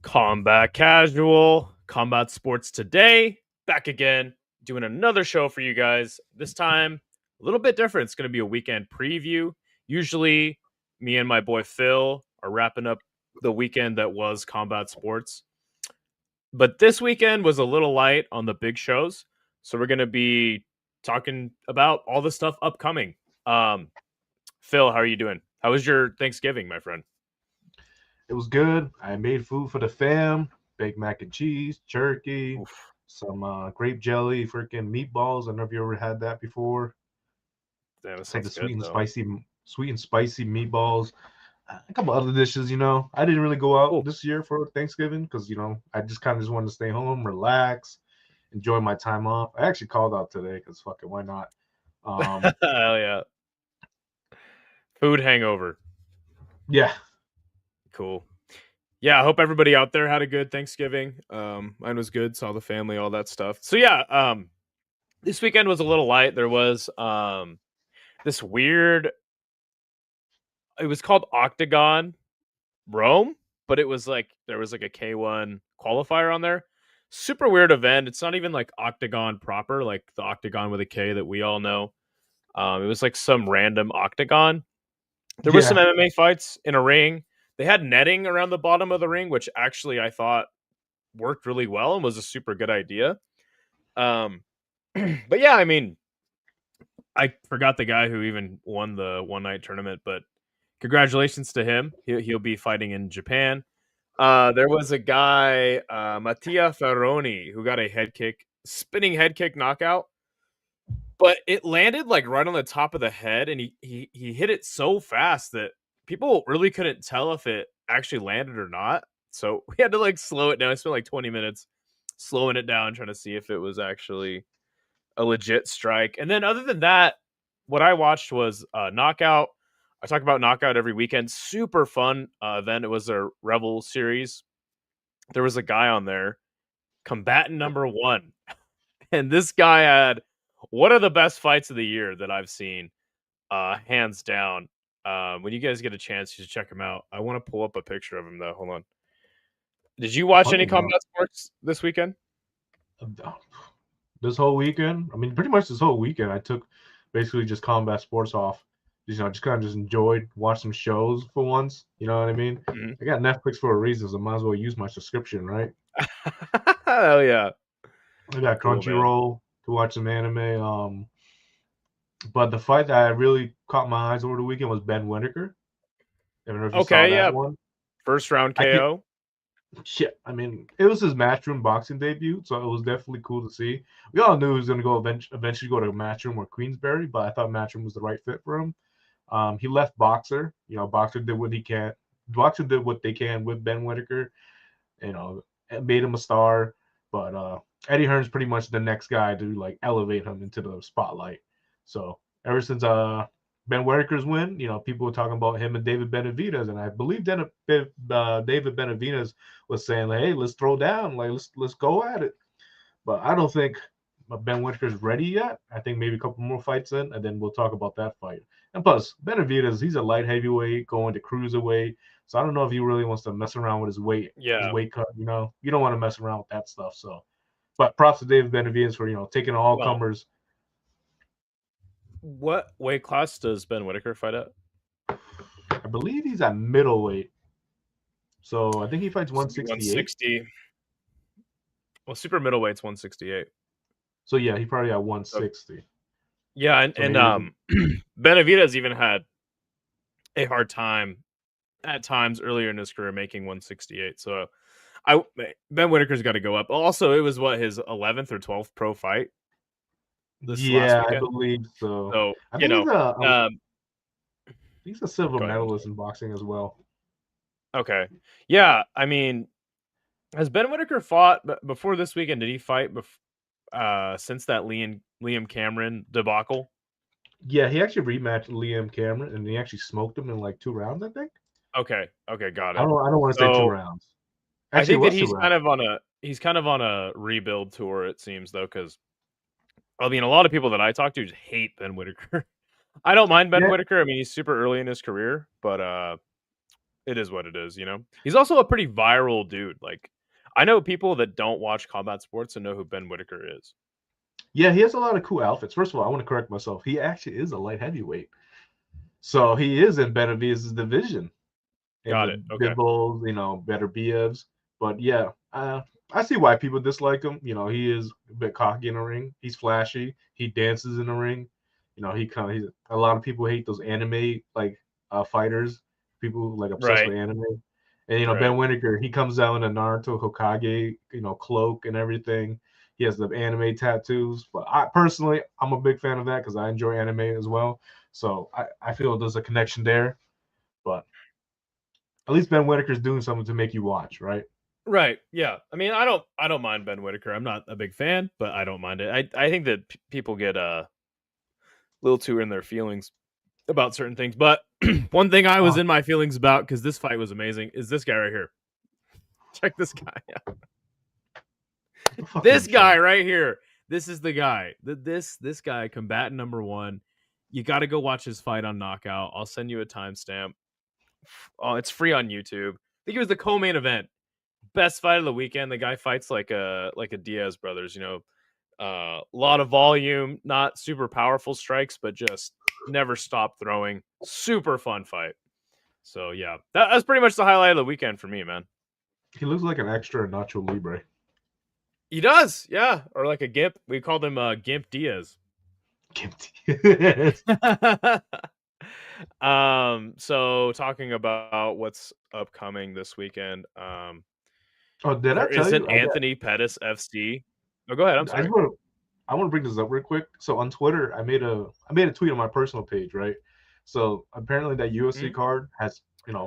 Combat Casual, Combat Sports Today, back again, doing another show for you guys. This time, a little bit different. It's going to be a weekend preview. Usually, me and my boy Phil are wrapping up the weekend that was Combat Sports. But this weekend was a little light on the big shows. So we're going to be talking about all the stuff upcoming. Phil, how are you doing? How was your Thanksgiving, my friend? It was good. I made food for the fam, baked mac and cheese, turkey, Oof, some grape jelly, freaking meatballs. I don't know if you ever had that before. damn, that It's like the sounds good, though. sweet and spicy meatballs. A couple other dishes. I didn't really go out Cool. this year for Thanksgiving because I just kind of just wanted to stay home, relax, enjoy my time off. I actually called out today because fuck it, why not? Um, Hell yeah. Food hangover. yeah, Cool. Yeah, I hope everybody out there had a good Thanksgiving. Mine was good, saw the family, all that stuff. So yeah, this weekend was a little light. There was this weird it was called Octagon Rome, but it was like there was like a K1 qualifier on there. Super weird event. It's not even like Octagon proper, like the Octagon with a K that we all know. It was like some random octagon. There was some yeah, MMA fights in a ring. They had netting around the bottom of the ring, which actually I thought worked really well and was a super good idea. Um, but yeah, I mean, I forgot the guy who even won the one night tournament, but congratulations to him. He'll be fighting in Japan. There was a guy, Mattia Ferroni, who got a spinning head kick knockout, but it landed like right on the top of the head, and he hit it so fast that people really couldn't tell if it actually landed or not. So we had to like slow it down. I spent like 20 minutes slowing it down, trying to see if it was actually a legit strike. And then other than that, what I watched was Knockout. I talk about Knockout every weekend. Super fun event. It was a Rebel series. There was a guy on there, combatant number one, and this guy had one of the best fights of the year that I've seen, hands down. When you guys get a chance, you should check him out. I want to pull up a picture of him though. Hold on. Did you watch funny any enough. combat sports this weekend? This whole weekend, I mean, pretty much this whole weekend, I took basically just combat sports off. Just kind of just enjoyed, watch some shows for once. You know what I mean? Mhm. I got Netflix for a reason, so I might as well use my subscription, right? Hell yeah, I got cool man. Crunchyroll to watch some anime. But the fight that really caught my eyes over the weekend was Ben Whitaker. I don't know if you saw Okay, that yeah, one. first round I can't. KO. Shit, I mean, it was his Matchroom boxing debut, so it was definitely cool to see. We all knew he was going to go eventually go to Matchroom or Queensberry, but I thought Matchroom was the right fit for him. He left Boxer. Boxer did what he can. Boxer did what they can with Ben Whitaker. It made him a star. But Eddie Hearn's pretty much the next guy to like elevate him into the spotlight. So ever since Ben Whitaker's win, people were talking about him and David Benavidez, and I believe David Benavidez was saying, like, "Hey, let's throw down, like let's go at it." But I don't think Ben Whitaker's ready yet. I think maybe a couple more fights in, and then we'll talk about that fight. And plus, Benavidez, he's a light heavyweight going to cruiserweight, so I don't know if he really wants to mess around with his Yeah. weight cut. You don't want to mess around with that stuff. So, but props to David Benavidez for taking all Well, comers. what weight class does Ben Whitaker fight at? I believe he's at middleweight, so I think he fights This would be 168. 160. Well, super middleweight's 168. So yeah, he probably at So 160. yeah, and, So and maybe we can. Benavidez even had a hard time at times earlier in his career making 168. So I Ben Whitaker's got to go up. Also, it was what his 11th or 12th pro fight this last Yeah, I weekend. believe so. So I think um, he's a silver go ahead. I'm medalist sorry. in boxing as well. Okay, yeah. I mean, has Ben Whitaker fought before this weekend? Did he fight since that Liam Cameron debacle? Yeah, he actually rematched Liam Cameron, and he actually smoked him in like 2 rounds. I think. Okay, got I it. don't. I don't want to say two So rounds. I Actually, it think that was 2 rounds. he's kind of on a rebuild tour. It seems though, because I mean, a lot of people that I talk to just hate Ben Whitaker. I don't mind Ben Yeah, Whitaker. I mean, he's super early in his career, but It is what it is, you know? He's also a pretty viral dude. Like, I know people that don't watch combat sports and know who Ben Whitaker is. Yeah, he has a lot of cool outfits. First of all, I want to correct myself. He actually is a light heavyweight. So he is in Benavidez's division in Got the it. Okay. Bibbles, better BFs. But yeah, I see why people dislike him. He is a bit cocky in the ring. He's flashy. He dances in the ring. He's a lot of people hate those anime like fighters. People like obsessed Right. with anime. And Right. Ben Whitaker, he comes out in a Naruto Hokage, cloak and everything. He has the anime tattoos. But I'm a big fan of that because I enjoy anime as well. So I feel there's a connection there. But at least Ben Whitaker's doing something to make you watch, right? Right. Yeah. I mean, I don't mind Ben Whitaker. I'm not a big fan, but I don't mind it. I think that people get a little too in their feelings about certain things. But one thing I was Uh, in my feelings about, because this fight was amazing, is this guy right here. Check this guy out. what the fuck did This he show? guy right here. This is the guy. This guy, combatant number one. You got to go watch his fight on Knockout. I'll send you a timestamp. Oh, it's free on YouTube. I think it was the co-main event. Best fight of the weekend. The guy fights like a Diaz brothers. A lot of volume, not super powerful strikes, but just never stop throwing. Super fun fight. So yeah, that's pretty much the highlight of the weekend for me, man. He looks like an extra Nacho Libre. He does, yeah, or like a Gimp. We called him Gimp Diaz. Yes. So talking about what's upcoming this weekend, Oh, did I there tell isn't you? Anthony Pettis FC. Oh, go ahead. I'm I just sorry. want to. I want to bring this up real quick. So on Twitter, I made a tweet on my personal page, right? So apparently that UFC Mhm. card has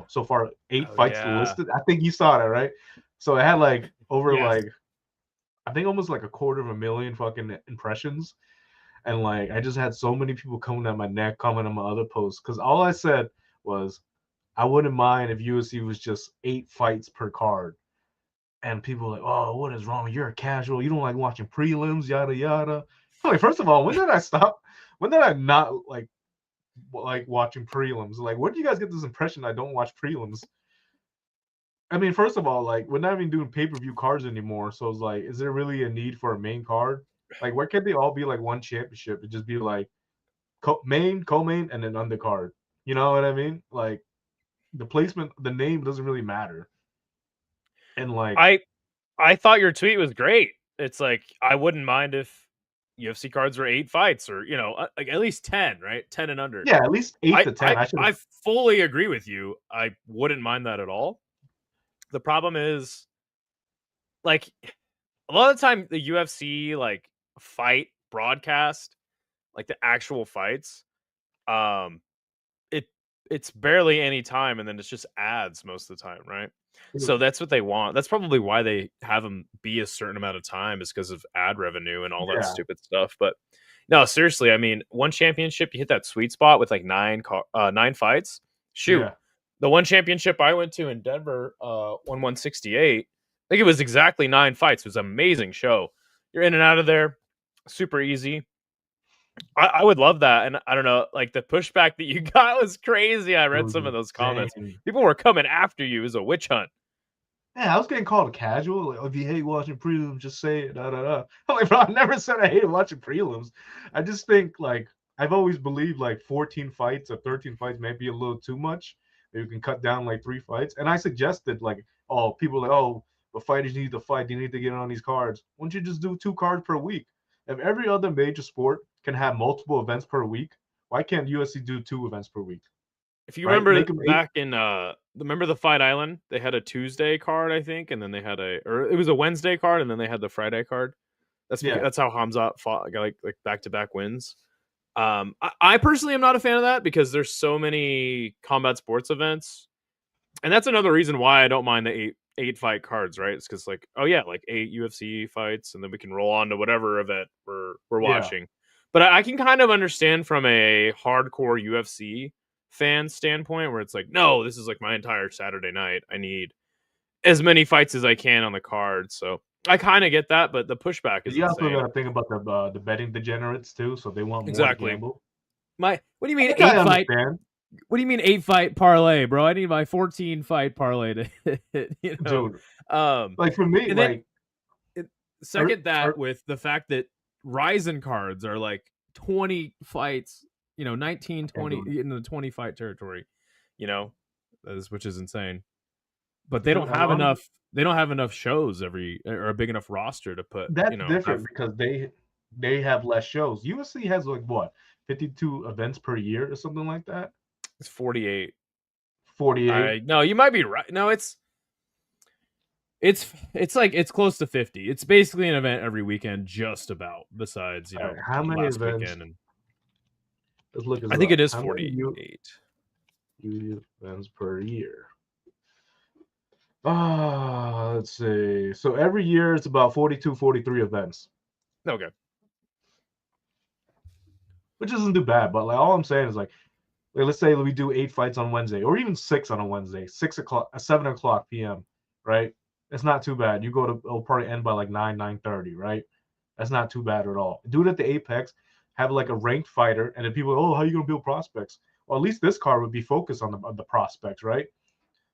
so far 8 Oh fights yeah. listed. I think you saw that, right? So it had like over Yes. like I think almost like a quarter of a million fucking impressions. And like I just had so many people coming at my neck, commenting on my other posts. Because all I said was I wouldn't mind if UFC was just 8 fights per card. And people are like, oh, what is wrong? You're a casual. You don't like watching prelims, yada yada. I'm like, first of all, when did I stop? When did I not like watching prelims? Like, where do you guys get this impression I don't watch prelims? I mean, first of all, like we're not even doing pay-per-view cards anymore. So it's like, is there really a need for a main card? Like, why can't they all be like one championship? It just be like main, co-main, and then undercard. You know what I mean? Like the placement, the name doesn't really matter. And like, I I thought your tweet was great. It's like I wouldn't mind if UFC cards were 8 fights, or like at least 10, right? 10 and under. yeah, at least eight I to ten. I I should have. I fully agree with you. I wouldn't mind that at all. The problem is, like, a lot of the time the UFC like fight broadcast, like the actual fights, um it it's barely any time, and then it's just ads most of the time, right? So that's what they want. That's probably why they have them be a certain amount of time, is because of ad revenue and all that Yeah, stupid stuff. But no, seriously, I mean, one championship, you hit that sweet spot with like nine fights. Shoot, yeah. the one championship I went to in Denver, 168. I think it was exactly 9 fights. It was an amazing show. You're in and out of there, super easy. I would love that, and I don't know, like the pushback that you got was crazy. I It read was some of those comments. insane. People were coming after you. It was a witch hunt. Yeah, I was getting called a casual. Like, oh, if you hate watching prelims, just say it. Da da da. I'm like, bro, I never said I hated watching prelims. I just think like I've always believed like 14 fights or 13 fights may be a little too much. Maybe you can cut down like 3 fights. And I suggested like, oh, people like, oh, but fighters need to fight. They need to get on these cards. Why don't you just do 2 cards per week? If every other major sport can have multiple events per week, why can't UFC do 2 events per week? If you Right? remember Make them 8. back in remember the Fight Island, they had a Tuesday card, I think, and then they had or it was a Wednesday card, and then they had the Friday card. Yeah. That's how Hamza fought, like back to back wins. I personally am not a fan of that, because there's so many combat sports events, and that's another reason why I don't mind the eight fight cards, right? It's because, like, oh yeah, like 8 UFC fights, and then we can roll on to whatever event we're Yeah. watching. But I can kind of understand from a hardcore UFC fan standpoint, where it's like, no, this is like my entire Saturday night. I need as many fights as I can on the card. So I kind of get that, but the pushback is You also got insane. to think about the betting degenerates too, so they want more to Exactly. gamble. What do you mean Which I 8 fight? understand. What do you mean 8-fight parlay, bro? I need my 14-fight parlay to hit, dude. Um, Like for me, and then like second that or with the fact that Ryzen cards are like 20 fights, 19, I can't 20 do in the 20 fight territory, you know, which is insane. But it. Dude, and honestly, they don't have enough shows or a big enough roster to put, that's have different because they have less shows. UFC has like what 52 events per year or something like that. it's 48. 48. No, you might be right. No, it's like it's close to 50. It's basically an event every weekend, just about. Besides, All right, how many last events? weekend, and Let's look this I think it up. is How many 48. events per year? Let's see. So every year it's about 42, 43 events, Okay. which isn't too bad. But like all I'm saying is like let's say we do 8 fights on Wednesday, or even 6 on a Wednesday, 6 o'clock, 7 o'clock p.m. Right? It's not too bad. You go to it'll probably end by like 9:30. Right? That's not too bad at all. Do it at the Apex. Have like a ranked fighter, and then people, oh, how are you gonna build prospects? Well, at least this card would be focused on the prospects, right?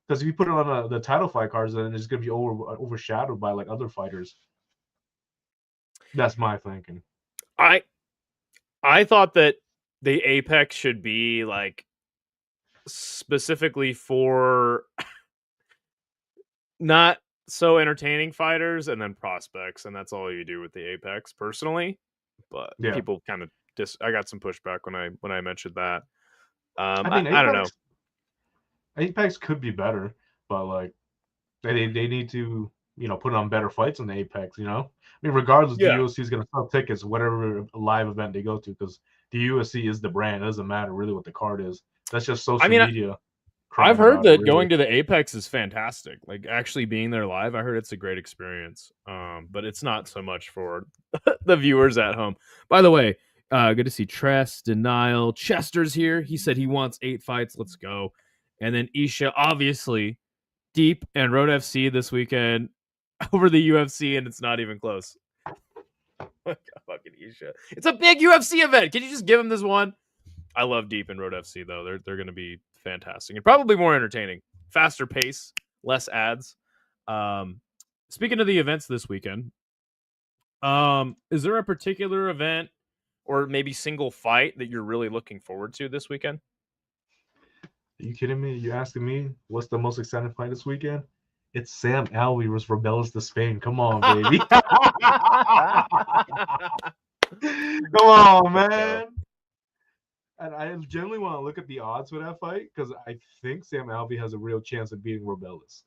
Because if you put it on the title fight cards, then it's gonna be overshadowed by like other fighters. That's my thinking. I I thought that the Apex should be like specifically for not so entertaining fighters and then prospects, and that's all you do with the Apex personally. But Yeah, people kind of I got some pushback when I mentioned that. I mean I don't know. Apex could be better, but like they need to put on better fights on the Apex. I mean, regardless, the Yeah. UFC is gonna sell tickets whatever live event they go to because the UFC is the brand. It doesn't matter really what the card is. That's just I social mean, media I've crying heard about it, that really. going to the Apex is fantastic. Like actually being there live, I heard it's a great experience. But it's not so much for the viewers at home. By the way, good to see Tress, Denial, Chester's here. He said he wants 8 fights. Let's go. And then Isha, obviously, Deep and Road FC this weekend over the UFC, and it's not even close. Fucking Isha. It's a big UFC event. Can you just give him this one? I love Deep and Road FC though. They're going to be fantastic and probably more entertaining, faster pace, less ads. Um, Speaking of the events this weekend, is there a particular event or maybe single fight that you're really looking forward to this weekend? Are you kidding me? You asking me what's the most exciting fight this weekend? It's Sam Alvey versus Rebellis to Spain. Come on, baby. Come on, Let's go. man. And I generally want to look at the odds for that fight because I think Sam Alvey has a real chance of beating Rebellis.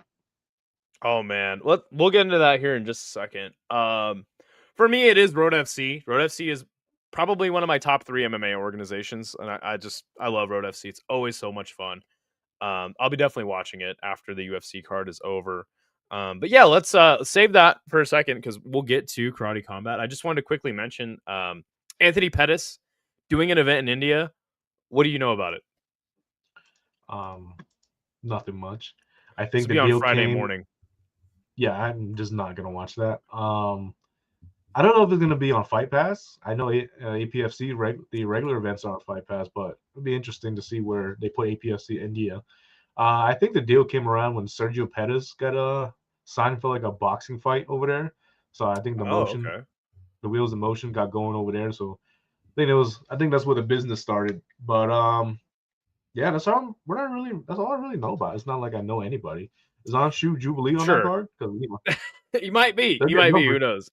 Oh man, we'll get into that here in just a second. For me, it is Road FC. Road FC is probably one of my top 3 MMA organizations, and I love Road FC. It's always so much fun. I'll be definitely watching it after the UFC card is over. But yeah, let's save that for a second because we'll get to Karate Combat. I just wanted to quickly mention Anthony Pettis doing an event in India. What do you know about it? Um, Nothing much. I This think will the be on deal Friday came. morning. Yeah, I'm just not gonna watch that. I don't know if it's gonna be on Fight Pass. I know APFC the regular events are on Fight Pass, but it'll be interesting to see where they put APFC India. I think the deal came around when Sergio Pettis got signed for like a boxing fight over there. So I think Oh, okay. the wheels of motion got going over there. So I think that's where the business started. But yeah, that's all I really know about. It's not like I know anybody. Is on Shoe Jubilee on that Sure. card? Because He might be. they're He getting might be. numbers. Who knows?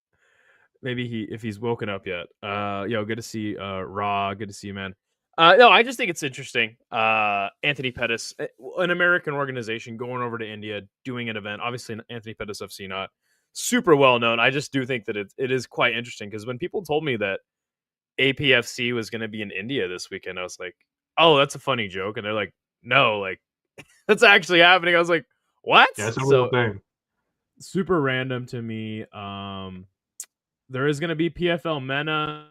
Maybe if he's woken up yet. Yo, good to see Raw. Good to see you, man. No, I just think it's interesting. Anthony Pettis, an American organization, going over to India, doing an event. Obviously, Anthony Pettis FC not super well known. I just do think that it is quite interesting because when people told me that APFC was going to be in India this weekend, I was like, oh, that's a funny joke, and they're like, no, like that's actually happening. I was like, what? Yeah, it's a real So thing. super random to me. There is going to be PFL Mena.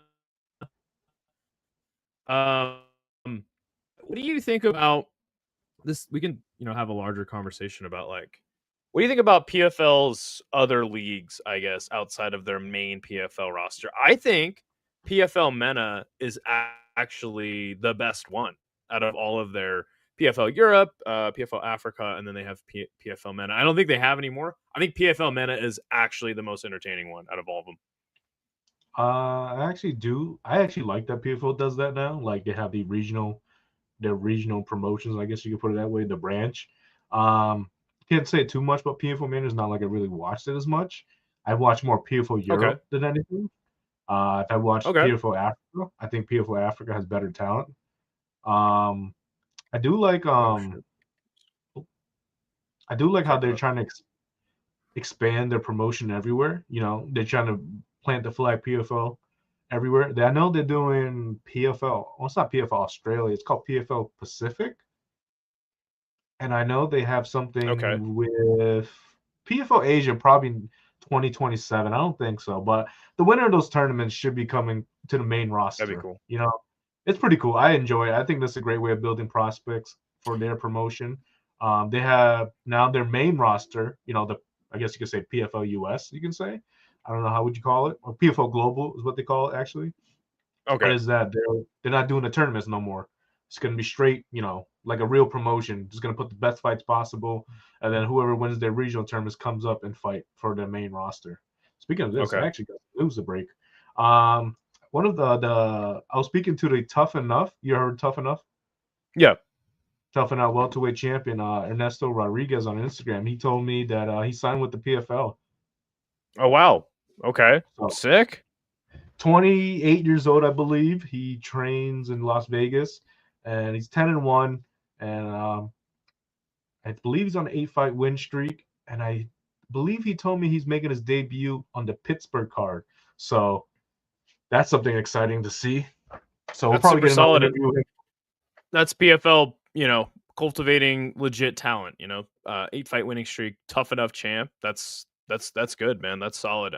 What do you think about this? We can, have a larger conversation about like, what do you think about PFL's other leagues? I guess outside of their main PFL roster, I think PFL Mena is actually the best one out of all of their PFL Europe, PFL Africa, and then they have PFL MENA. I don't think they have anymore. I think PFL MENA is actually the most entertaining one out of all of them. I actually do. I actually like that PFL does that now. Like they have their regional promotions. I guess you could put it that way. The branch. Can't say too much about PFL MENA. It's not like I really watched it as much. I watched more PFL Okay. Europe than anything. If I watched Okay. PFL Africa, I think PFL Africa has better talent. I do like Oh shit. I do like how Sorry they're about trying to expand their promotion everywhere. You know, they're trying to plant the flag PFL everywhere. I know they're doing PFL. Well, it's not PFL Australia. It's called PFL Pacific. And I know they have that. Okay. something with PFL Asia probably 2027. I don't think so, but the winner of those tournaments should be coming to the main That'd be roster. cool. You know, it's pretty cool. I enjoy it. I think that's a great way of building prospects for their promotion. They have now their main roster. You know, I guess you could say PFL US. You can say. I don't know how would you call it, or PFL Global is what they call it actually. What Okay. is that? They're not doing the tournaments no more. It's gonna be straight, you know, like a real promotion. Just gonna put the best fights possible, and then whoever wins their regional tournaments comes up and fight for their main roster. Speaking of this, I Okay. actually got news to break. One of the I was speaking to the Tough Enough. You heard Tough Enough? Yeah. Tough Enough welterweight champion Ernesto Rodriguez on Instagram. He told me that he signed with the PFL. Oh wow. Okay. So Sick. 28 years old, I believe. He trains in Las Vegas, and he's 10-1, and I believe he's on an 8-fight win streak. And I believe he told me he's making his debut on the Pittsburgh card. So that's something exciting to see. So we'll That's probably super get another solid. interview with him. That's PFL, cultivating legit talent, 8-fight winning streak, tough enough champ. That's good, man. That's solid.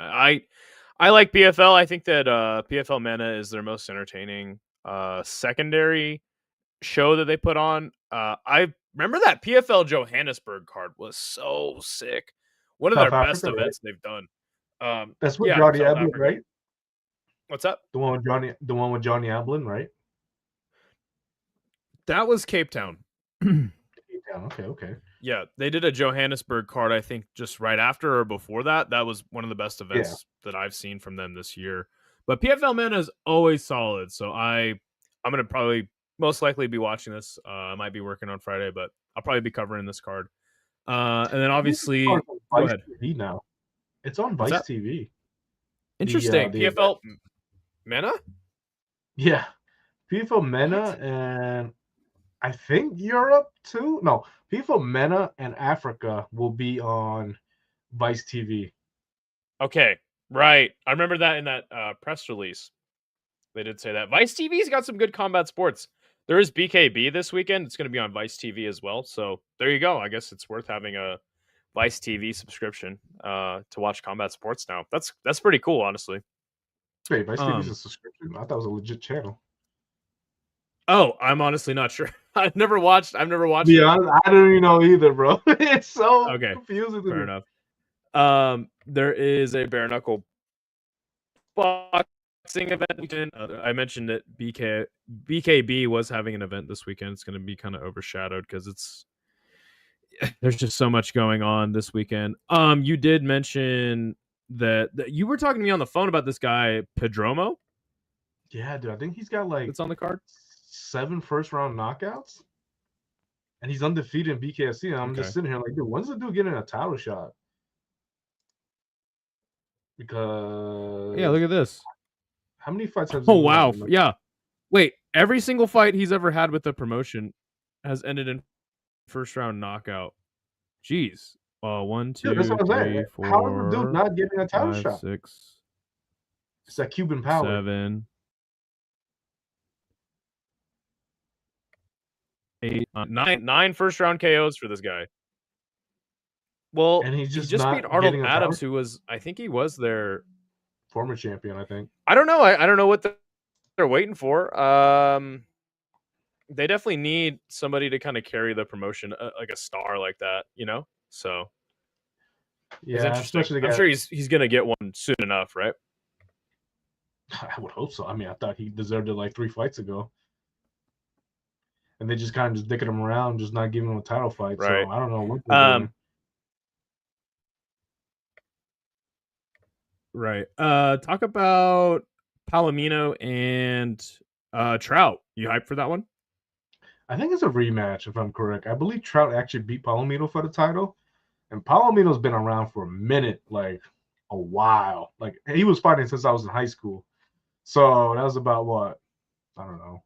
I like PFL. I think that PFL MENA is their most entertaining secondary show that they put on. I remember that PFL Johannesburg card was so sick. One of their South best Africa, right? events they've done. That's with Yeah, Johnny South Ablin, Africa. right? What's up? The one with Johnny Ablin, right? That was Cape Town. Yeah, okay. Yeah, they did a Johannesburg card, I think, just right after or before that. That was one of the best Yeah. events that I've seen from them this year. But PFL Men is always solid, so I'm gonna probably most likely be watching this. I might be working on Friday, but I'll probably be covering this card. And then I think this obviously, card's on go Vice ahead. TV now. It's on What's Vice that? TV. Interesting. The event. PFL Mena? Yeah. PFL MENA What? and I think Europe too. No, PFL MENA and Africa will be on Vice TV. Okay, right. I remember that in that press release. They did say that. Vice TV's got some good combat sports. There is BKB this weekend. It's going to be on Vice TV as well. So there you go. I guess it's worth having a Vice TV subscription to watch combat sports now. That's pretty cool, honestly. Wait, Vice TV's a Um. subscription? I thought it was a legit channel. Oh, I'm honestly not sure. I've never watched Yeah, it. I don't even know either, bro. It's so Okay, confusing to fair me. enough. There is a bare knuckle boxing event weekend. I mentioned that BKB was having an event this weekend. It's going to be kind of overshadowed because there's just so much going on this weekend. You did mention that you were talking to me on the phone about this guy Pedromo Yeah, dude. I think he's got like that's on the card. 7 first-round knockouts, and he's undefeated in BKFC. And I'm just Okay. sitting here like, dude, when's the dude getting a title shot? Yeah, look Because at this. how many fights has he Oh won? wow. Yeah. Wait, every single fight he's ever had with the promotion has ended in first round knockout. Jeez. One, Dude, that's two, what I'm saying. three, How is the dude four, not getting a title five, shot? six, It's that Cuban power. 7, 8, nine first round KOs for this guy. Well, And he's he just just beat not Arnold getting a title Adams, who was I think he was their former champion, I think. I don't know. I don't know what they're waiting for. They definitely need somebody to kind of carry the promotion, like a star like that, So it's Yeah, interesting. especially the I'm guy. sure he's gonna get one soon enough, right? I would hope so. I mean, I thought he deserved it like 3 fights ago. and they just kind of just dicking him around, just not giving him a title fight. Right. So I don't know what they're doing. Um, right. Talk about Palomino and Trout. You hyped for that one? I think it's a rematch, if I'm correct. I believe Trout actually beat Palomino for the title, and Palomino's been around for a minute, like a while. Like he was fighting since I was in high school. So that was about what, I don't know,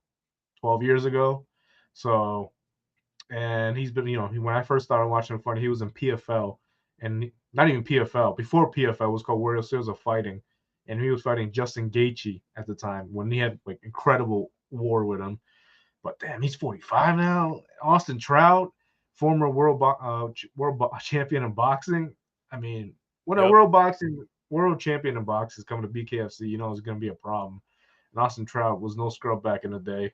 12 years ago. So, and he's been, when I first started watching him fight, he was in PFL, and not even PFL. Before PFL, it was called World Series of Fighting, and he was fighting Justin Gaethje at the time when he had like incredible war with him. But damn, he's 45 now. Austin Trout, former champion in boxing. I mean, when a Yep. world champion in boxing is coming to BKFC, it's going to be a problem. And Austin Trout was no scrub back in the day.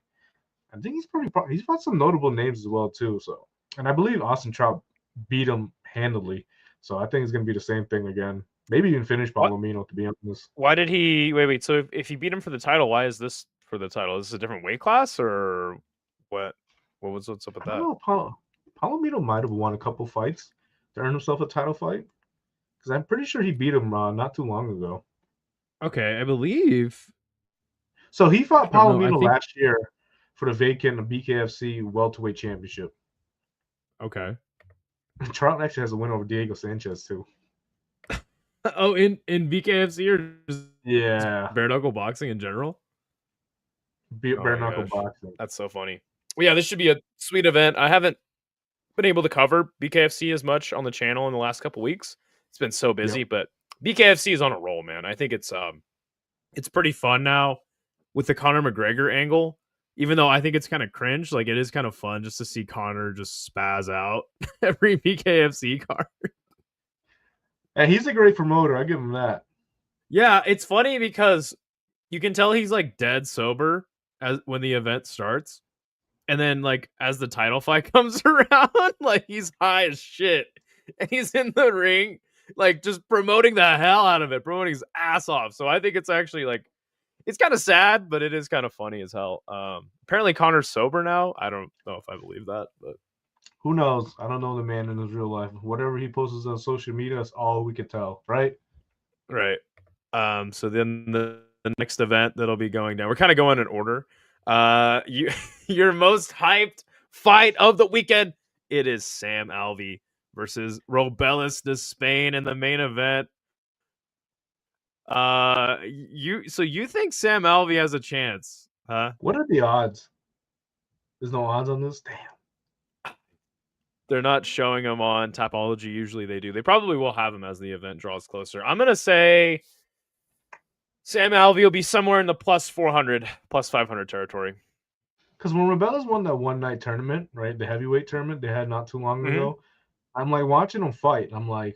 I think he's fought some notable names as well too. So, and I believe Austin Trout beat him handily. So I think it's going to be the same thing again. Maybe even finish What? Palomino, to be honest. Why did he wait? So if he beat him for the title, why is this for the title? Is this a different weight class or what? What's up with I don't that? know. Palomino might have won a couple fights to earn himself a title fight, because I'm pretty sure he beat him not too long ago. Okay, I believe. So he I fought don't know. I Palomino think. last year for the vacant BKFC welterweight championship. Okay. Trout actually has a win over Diego Sanchez too. Oh, in BKFC or just Yeah, bare knuckle boxing in general? Oh bare my knuckle gosh, boxing. that's so funny. Well, yeah, this should be a sweet event. I haven't been able to cover BKFC as much on the channel in the last couple weeks. It's been so Yep. busy, but BKFC is on a roll, man. I think it's pretty fun now with the Conor McGregor angle. Even though I think it's kind of cringe, like it is kind of fun just to see Conor just spaz out every BKFC card. And he's a great promoter. I give him that. Yeah, it's funny because you can tell he's like dead sober as when the event starts. And then like as the title fight comes around, like he's high as shit. And he's in the ring, like just promoting the hell out of it, promoting his ass off. So I think it's actually like it's kind of sad, but it is kind of funny as hell. Apparently Connor's sober now. I don't know if I believe that, but Who knows? I don't know the man in his real life. Whatever he posts on social media, that's all we could tell, right? right. So then the next event that'll be going down. We're kind of going in order. You your most hyped fight of the weekend. It is Sam Alvey versus Robelis de Spain in the main event. You think Sam Alvey has a chance, huh? What are the odds? There's no odds on this. Damn. They're not showing him on Tapology. Usually they do. They probably will have him as the event draws closer. I'm gonna say Sam Alvey will be somewhere in the plus 400, plus 500 territory. Because when Rebellas won that one night tournament, right, the heavyweight tournament they had not too long Mm-hmm. ago, I'm like watching him fight, and I'm like,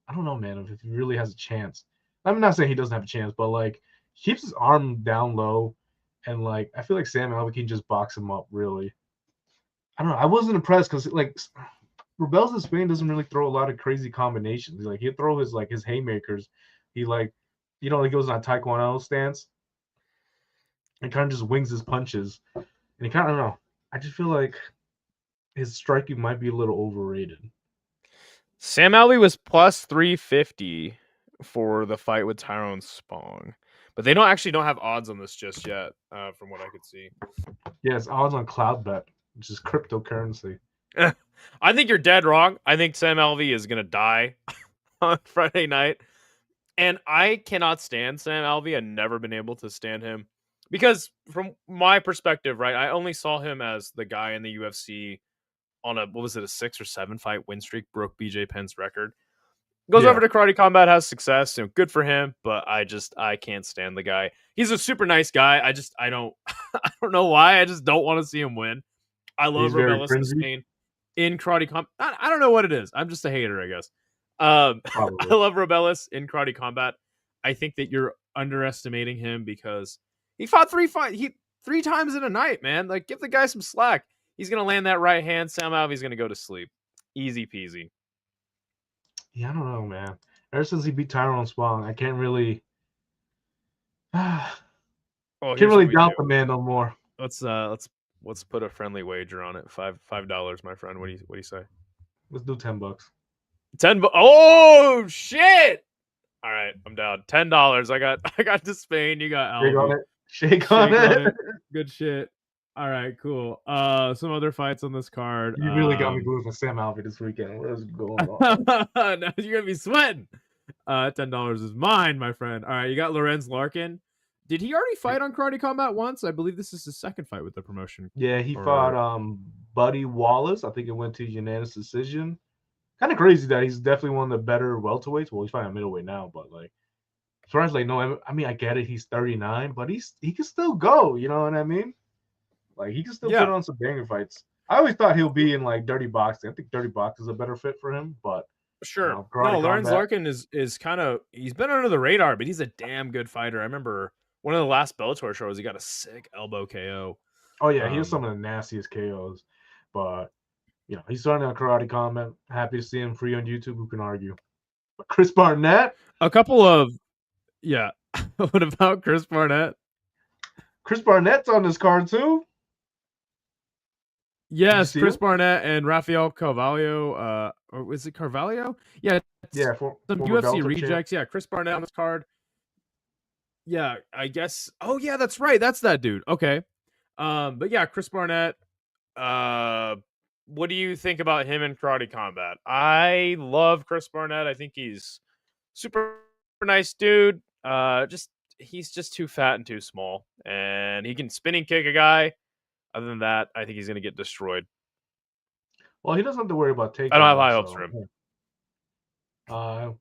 I don't know, man, if he really has a chance. I'm not saying he doesn't have a chance, but like he keeps his arm down low, and like I feel like Sam Alvey can just box him up. Really, I don't know. I wasn't impressed because like Rebels in Spain doesn't really throw a lot of crazy combinations. Like he'll throw his haymakers. He like, he goes on a Taekwondo stance and kind of just wings his punches. And he kind of, I don't know. I just feel like his striking might be a little overrated. Sam Alvey was plus 350 for the fight with Tyrone Spong. But they don't have odds on this just yet, from what I could see. Yeah, it's odds on CloudBet, which is cryptocurrency. I think you're dead wrong. I think Sam Alvey is gonna die on Friday night. And I cannot stand Sam Alvey. I've never been able to stand him. Because from my perspective, right, I only saw him as the guy in the UFC on a 6 or 7 fight win streak, broke BJ Penn's record. Goes over Yeah, to Karate Combat, has success. Good for him. But I can't stand the guy. He's a super nice guy. I don't I don't know why. I just don't want to see him win. I love he's very Robelis de cringy, Spain in Karate Combat. I don't know what it is. I'm just a hater, I guess. I probably. love Robelis in Karate Combat. I think that you're underestimating him because he fought three times in a night, man. Like, give the guy some slack. He's gonna land that right hand. Sam Alvey's gonna go to sleep. Easy peasy. Yeah, I don't know, man. Ever since he beat Tyrone Spong, I can't really, can't Oh, here's what really we do. doubt the man no more. Let's Let's put a friendly wager on it. $5, my friend. What do you say? Let's do $10. 10. Oh shit! All right, I'm down. $10. I got to Spain. You got Shake on Alvi. it. Shake on Shake on it. it. Good shit. All right, cool. Some other fights on this card. You really got me glued for Sam Alvey this weekend. What is going on? Now you're gonna be sweating. $10 is mine, my friend. All right, you got Lorenz Larkin. Did he already fight on Karate Combat once? I believe this is his second fight with the promotion. Yeah, he fought Buddy Wallace. I think it went to unanimous decision. Kind of crazy that he's definitely one of the better welterweights. Well, he's fighting middleweight now, but like, as far as like, no, I mean, I get it. He's 39, but he can still go. You know what I mean? Like, he can still put on some banger fights. I always thought he'll be in like dirty boxing. I think dirty boxing is a better fit for him, but sure. No, Lorenz Larkin is kind of, he's been under the radar, but he's a damn good fighter. I remember one of the last Bellator shows, he got a sick elbow KO. Oh yeah, he has some of the nastiest KOs, but you know, he's starting on Karate Combat. Happy to see him free on YouTube. Who can argue? But Chris Barnett, a couple of what about Chris Barnett? Chris Barnett's on this card too. Yes, Chris Barnett and Rafael Carvalho. Or is it Carvalho? Yeah, some UFC rejects. Yeah, Chris Barnett on this card. Yeah, I guess. Oh yeah, that's right. That's that dude. Okay. But yeah, Chris Barnett. What do you think about him in Karate Combat? I love Chris Barnett. I think he's super nice dude. He's just too fat and too small, and he can spinning kick a guy. Other than that, I think he's going to get destroyed. Well, he doesn't have to worry about takedown. I don't have high hopes for him.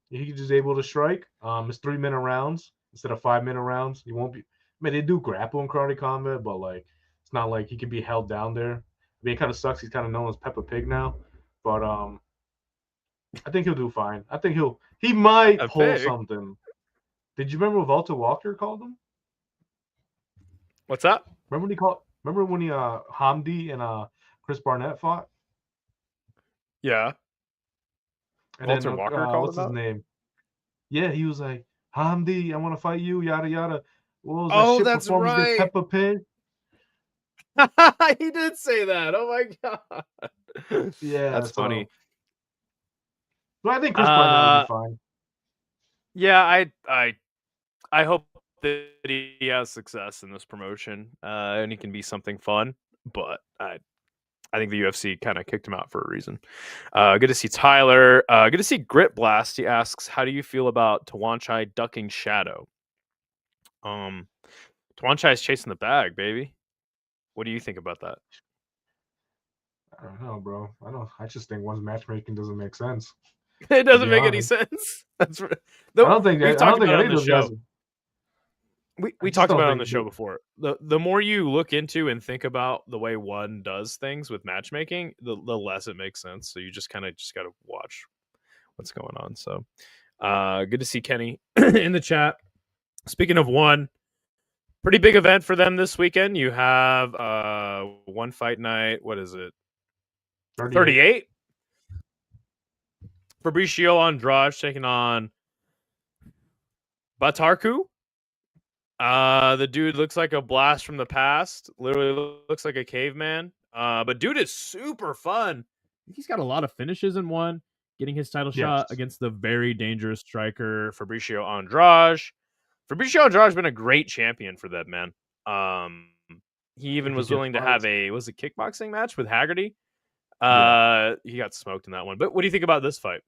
He's just able to strike. It's 3-minute rounds instead of 5-minute rounds. He won't be. I mean, they do grapple in Karate Combat, but like, it's not like he can be held down there. I mean, it kind of sucks. He's kind of known as Peppa Pig now, but I think he'll do fine. I think he might pull something. Did you remember what Walter Walker called him? What's that? Remember when he Hamdi and Chris Barnett fought? Yeah. And Walter Walker called what's his name? Yeah, he was like, Hamdi, I want to fight you, yada yada. What was that shit that's right. Peppa Pig? He did say that. Oh my god. Yeah, that's funny. But I think Chris Barnett will be fine. Yeah, I hope that he has success in this promotion, and he can be something fun. But I think the UFC kind of kicked him out for a reason. Good to see Tyler. Good to see Grit Blast. He asks, "How do you feel about Tawanchai ducking Shadow?" Tawanchai is chasing the bag, baby. What do you think about that? I don't know, bro. I just think one's matchmaking doesn't make sense. It doesn't make any sense. That's right. I don't think any of those guys. We talked about it on the show before. The more you look into and think about the way one does things with matchmaking, the less it makes sense. So you just got to watch what's going on. So good to see Kenny in the chat. Speaking of one, pretty big event for them this weekend. You have one fight night. What is it? 38? Fabricio Andrade taking on Batarku. The dude looks like a blast from the past. Literally looks like a caveman. But dude is super fun. He's got a lot of finishes in one. Getting his title shot against the very dangerous striker Fabricio Andrade. Fabricio Andrade has been a great champion for them, man. He even was willing to have a kickboxing match with Haggerty. He got smoked in that one. But what do you think about this fight?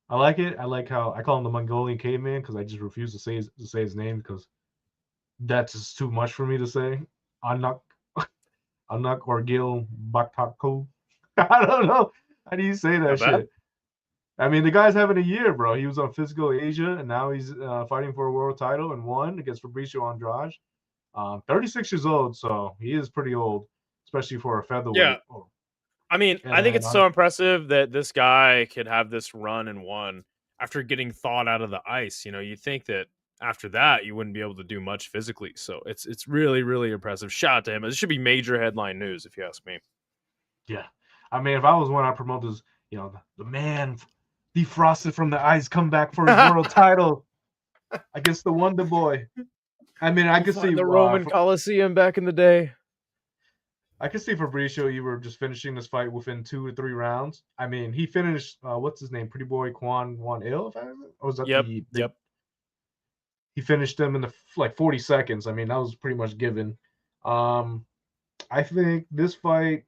I like it. I like how I call him the Mongolian caveman because I just refuse to say his name because that's just too much for me to say. Anak Orgil Baktako. I don't know. How do you say that shit? I mean, the guy's having a year, bro. He was on Physical Asia, and now he's fighting for a world title and won against Fabricio Andrade. 36 years old, so he is pretty old, especially for a featherweight. Yeah. I mean, I think it's so impressive that this guy could have this run and won after getting thawed out of the ice. You know, you think that after that you wouldn't be able to do much physically. So it's really, really impressive. Shout out to him. This should be major headline news if you ask me. Yeah. I mean, if I was one, I'd promote this, you know, the man defrosted from the ice, come back for his world title against the Wonder Boy. I mean, I could see the Roman Coliseum back in the day. I can see Fabricio, you were just finishing this fight within 2 to 3 rounds. I mean, he finished what's his name, Pretty Boy Quan Il, if I or was that Yep, the big? yep. He finished them in the like 40 seconds. I mean, that was pretty much given. Um, I think this fight,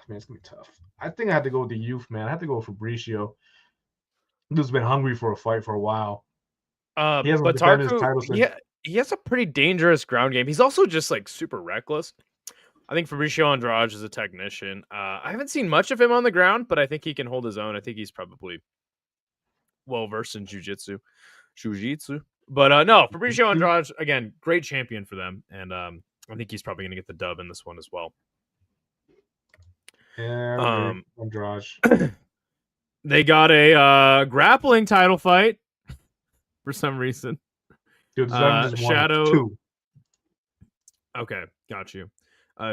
man, it's gonna be tough. I think I had to go with the youth, man. I had to go with Fabricio. He's been hungry for a fight for a while. He hasn't But defended his Tarku, title since. he has a pretty dangerous ground game. He's also just like super reckless. I think Fabricio Andrade is a technician. I haven't seen much of him on the ground, but I think he can hold his own. I think he's probably well versed in jujitsu. But no, Fabricio Andrade again, great champion for them, and I think he's probably going to get the dub in this one as well. Yeah, I agree. Andrade. They got a grappling title fight for some reason. Dude, it's not just one, Shadow. it's two. Okay, got you.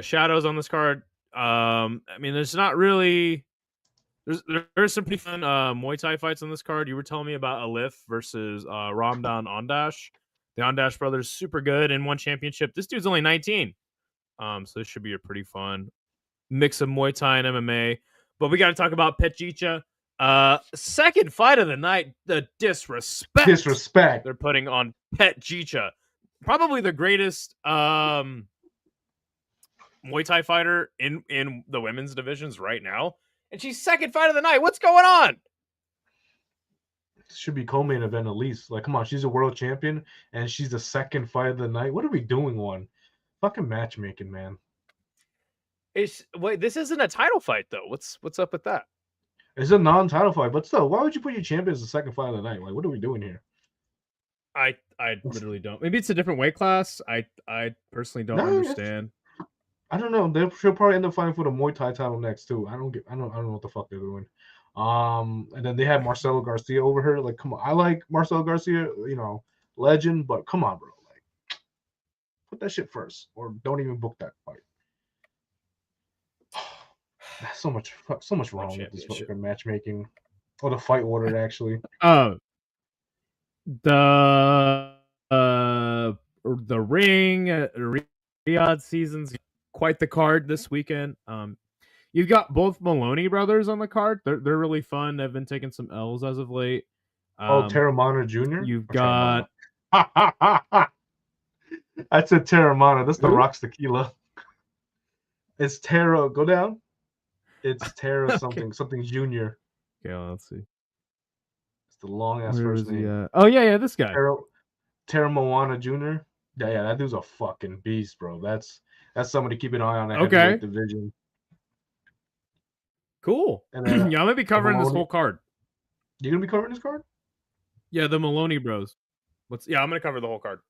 Shadows on this card. I mean, there's not really. There's some pretty fun Muay Thai fights on this card. You were telling me about Alif versus Ramdan Ondash. The Ondash brothers super good and won championship. This dude's only 19. So this should be a pretty fun mix of Muay Thai and MMA. But we got to talk about Petjicha. Second fight of the night. The disrespect they're putting on Petjicha. Probably the greatest Muay Thai fighter in the women's divisions right now. And she's second fight of the night. What's going on? Should be co-main event at least. Like, come on, she's a world champion and she's the second fight of the night. What are we doing? One fucking matchmaking, man. Wait, this isn't a title fight though. What's up with that? It's a non-title fight, but still, why would you put your champion as the second fight of the night? Like, what are we doing here? I literally don't. Maybe it's a different weight class. I personally don't understand. I don't know. She'll probably end up fighting for the Muay Thai title next too. I don't know what the fuck they're doing. And then they had Marcelo Garcia over her. Like, come on. I like Marcelo Garcia, legend, but come on, bro. Like, put that shit first, or don't even book that fight. So much wrong with this fucking matchmaking, or the fight order actually. The ring Riyadh season's quite the card this weekend. You've got both Maloney brothers on the card. They're really fun. They've been taking some L's as of late. Terramana Jr. You've got. I said Terramana. That's the Rocks Tequila. It's Terra. Go down. It's Terra something Junior. Okay, let's see. It's the long ass first name. Oh yeah, this guy. Terra Moana Jr. Yeah, that dude's a fucking beast, bro. That's somebody to keep an eye on. That heavyweight division. Cool. And yeah, I'm gonna be covering this whole card. You're gonna be covering this card? Yeah, the Maloney bros. I'm gonna cover the whole card.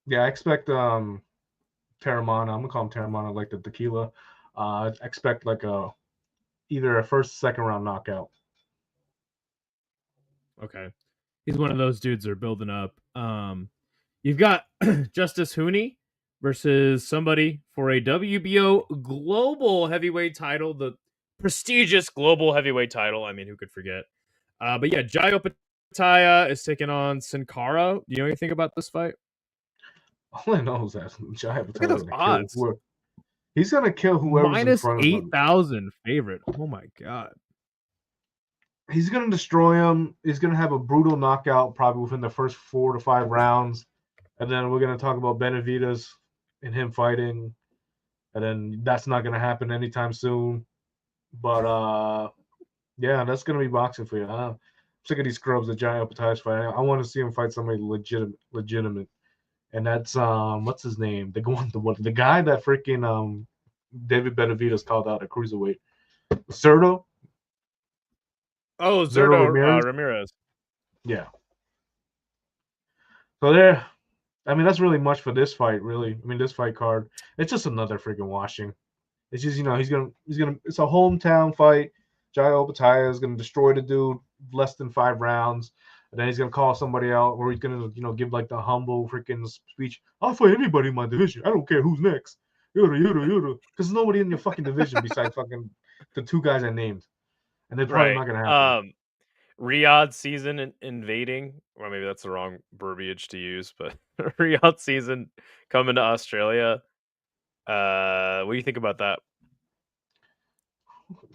Yeah, I expect Terramana. I'm gonna call him Terramana, like the tequila. I expect like either a first, second round knockout. Okay. He's one of those dudes that are building up. You've got Justice Hooney versus somebody for a WBO global heavyweight title, the prestigious global heavyweight title. I mean, who could forget? But yeah, Jayo Pataya is taking on Sin Cara. Do you know anything about this fight? All I know is that Jayo Look at those odds. He's gonna kill whoever's in front of him. -8,000 favorite. Oh my god. He's gonna destroy him. He's gonna have a brutal knockout probably within the first 4 to 5 rounds, and then we're gonna talk about Benavidez and him fighting, and then that's not gonna happen anytime soon. But yeah, that's gonna be boxing for you. I'm sick of these scrubs that Jayo Pataya's fighting. I want to see him fight somebody legitimate, and that's what's his name? The guy that freaking David Benavidez called out at cruiserweight, Zurdo. Oh, Zurdo Ramirez. Yeah. So there, I mean, that's really much for this fight. Really, I mean, this fight card. It's just another freaking washing. It's just he's gonna. It's a hometown fight. Jayo Pataya is gonna destroy the dude less than 5 rounds, and then he's gonna call somebody out, or he's gonna give like the humble freaking speech. I'll fight anybody in my division. I don't care who's next. Yoda. Because there's nobody in your fucking division besides fucking the 2 guys I named. And they're probably not going to happen. Riyadh season invading. Well, maybe that's the wrong verbiage to use, but Riyadh season coming to Australia. What do you think about that?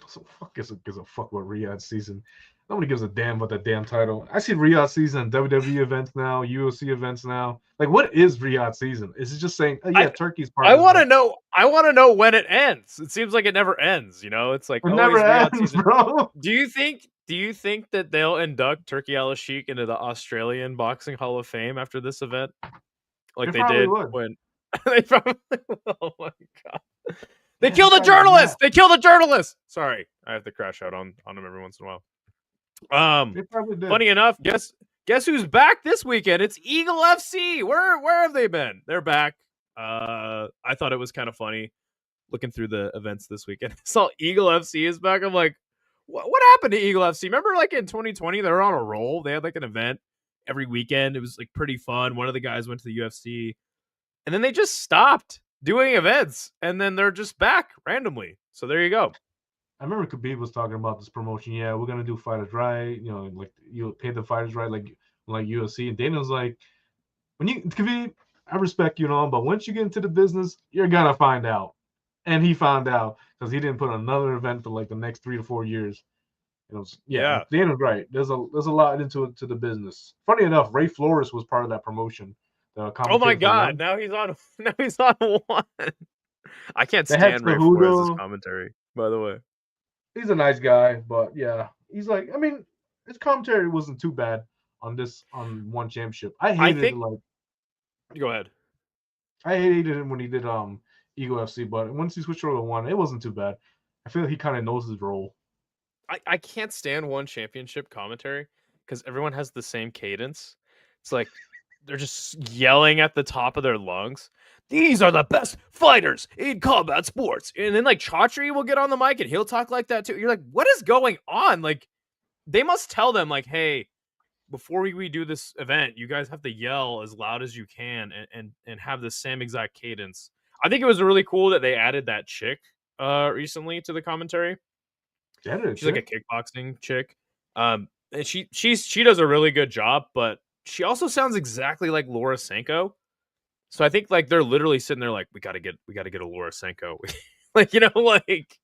So fuck gives a fuck about Riyadh's season. Nobody gives a damn about that damn title. I see Riyadh season in WWE events now, UFC events now. Like, what is Riyadh season? Is it just saying, oh yeah, I Turkey's part I of this, want to but know. I want to know when it ends. It seems like it never ends. You know, it's like it never always Riyadh ends, season. bro. Do you think? Do you think that they'll induct Turkey Al Sheikh into the Australian Boxing Hall of Fame after this event, like They they probably did would. when they probably? Oh my god! They Man, this killed a guy's a journalist. gnat. They killed a journalist. Sorry, I have to crash out on them every once in a while. They probably did. Funny enough, guess who's back this weekend? It's Eagle FC. Where have they been? They're back. I thought it was kind of funny looking through the events this weekend. I saw Eagle FC is back. I'm like, what happened to Eagle FC? Remember, like in 2020, they were on a roll. They had like an event every weekend. It was like pretty fun. One of the guys went to the UFC, and then they just stopped doing events, and then they're just back randomly. So there you go. I remember Khabib was talking about this promotion. Yeah, we're gonna do fighters right. You know, like you pay the fighters right, like UFC. And Daniel's like, when you Khabib, I respect you and all, but once you get into the business, you're gonna find out. And he found out because he didn't put another event for like the next 3 to 4 years. It was Yeah. Daniel's right. There's a lot into it to the business. Funny enough, Ray Flores was part of that promotion, the Oh my commentator for god! one. Now he's on. Now he's on one. I can't They had stand Ray Flores' Cejudo. commentary. By the way. He's a nice guy, but yeah, he's like, I mean, his commentary wasn't too bad on one championship. I think. Go ahead. I hated him when he did Eagle FC, but once he switched over to one, it wasn't too bad. I feel like he kind of knows his role. I can't stand one championship commentary because everyone has the same cadence. It's like they're just yelling at the top of their lungs. These are the best fighters in combat sports. And then like Chaudhry will get on the mic and he'll talk like that too. You're like, what is going on? Like they must tell them like, hey, before we do this event, you guys have to yell as loud as you can and have the same exact cadence. I think it was really cool that they added that chick recently to the commentary. She's like a kickboxing chick. And she does a really good job, but she also sounds exactly like Laura Sanko. So I think like they're literally sitting there like we gotta get a Laura Sanko. Like, you know, like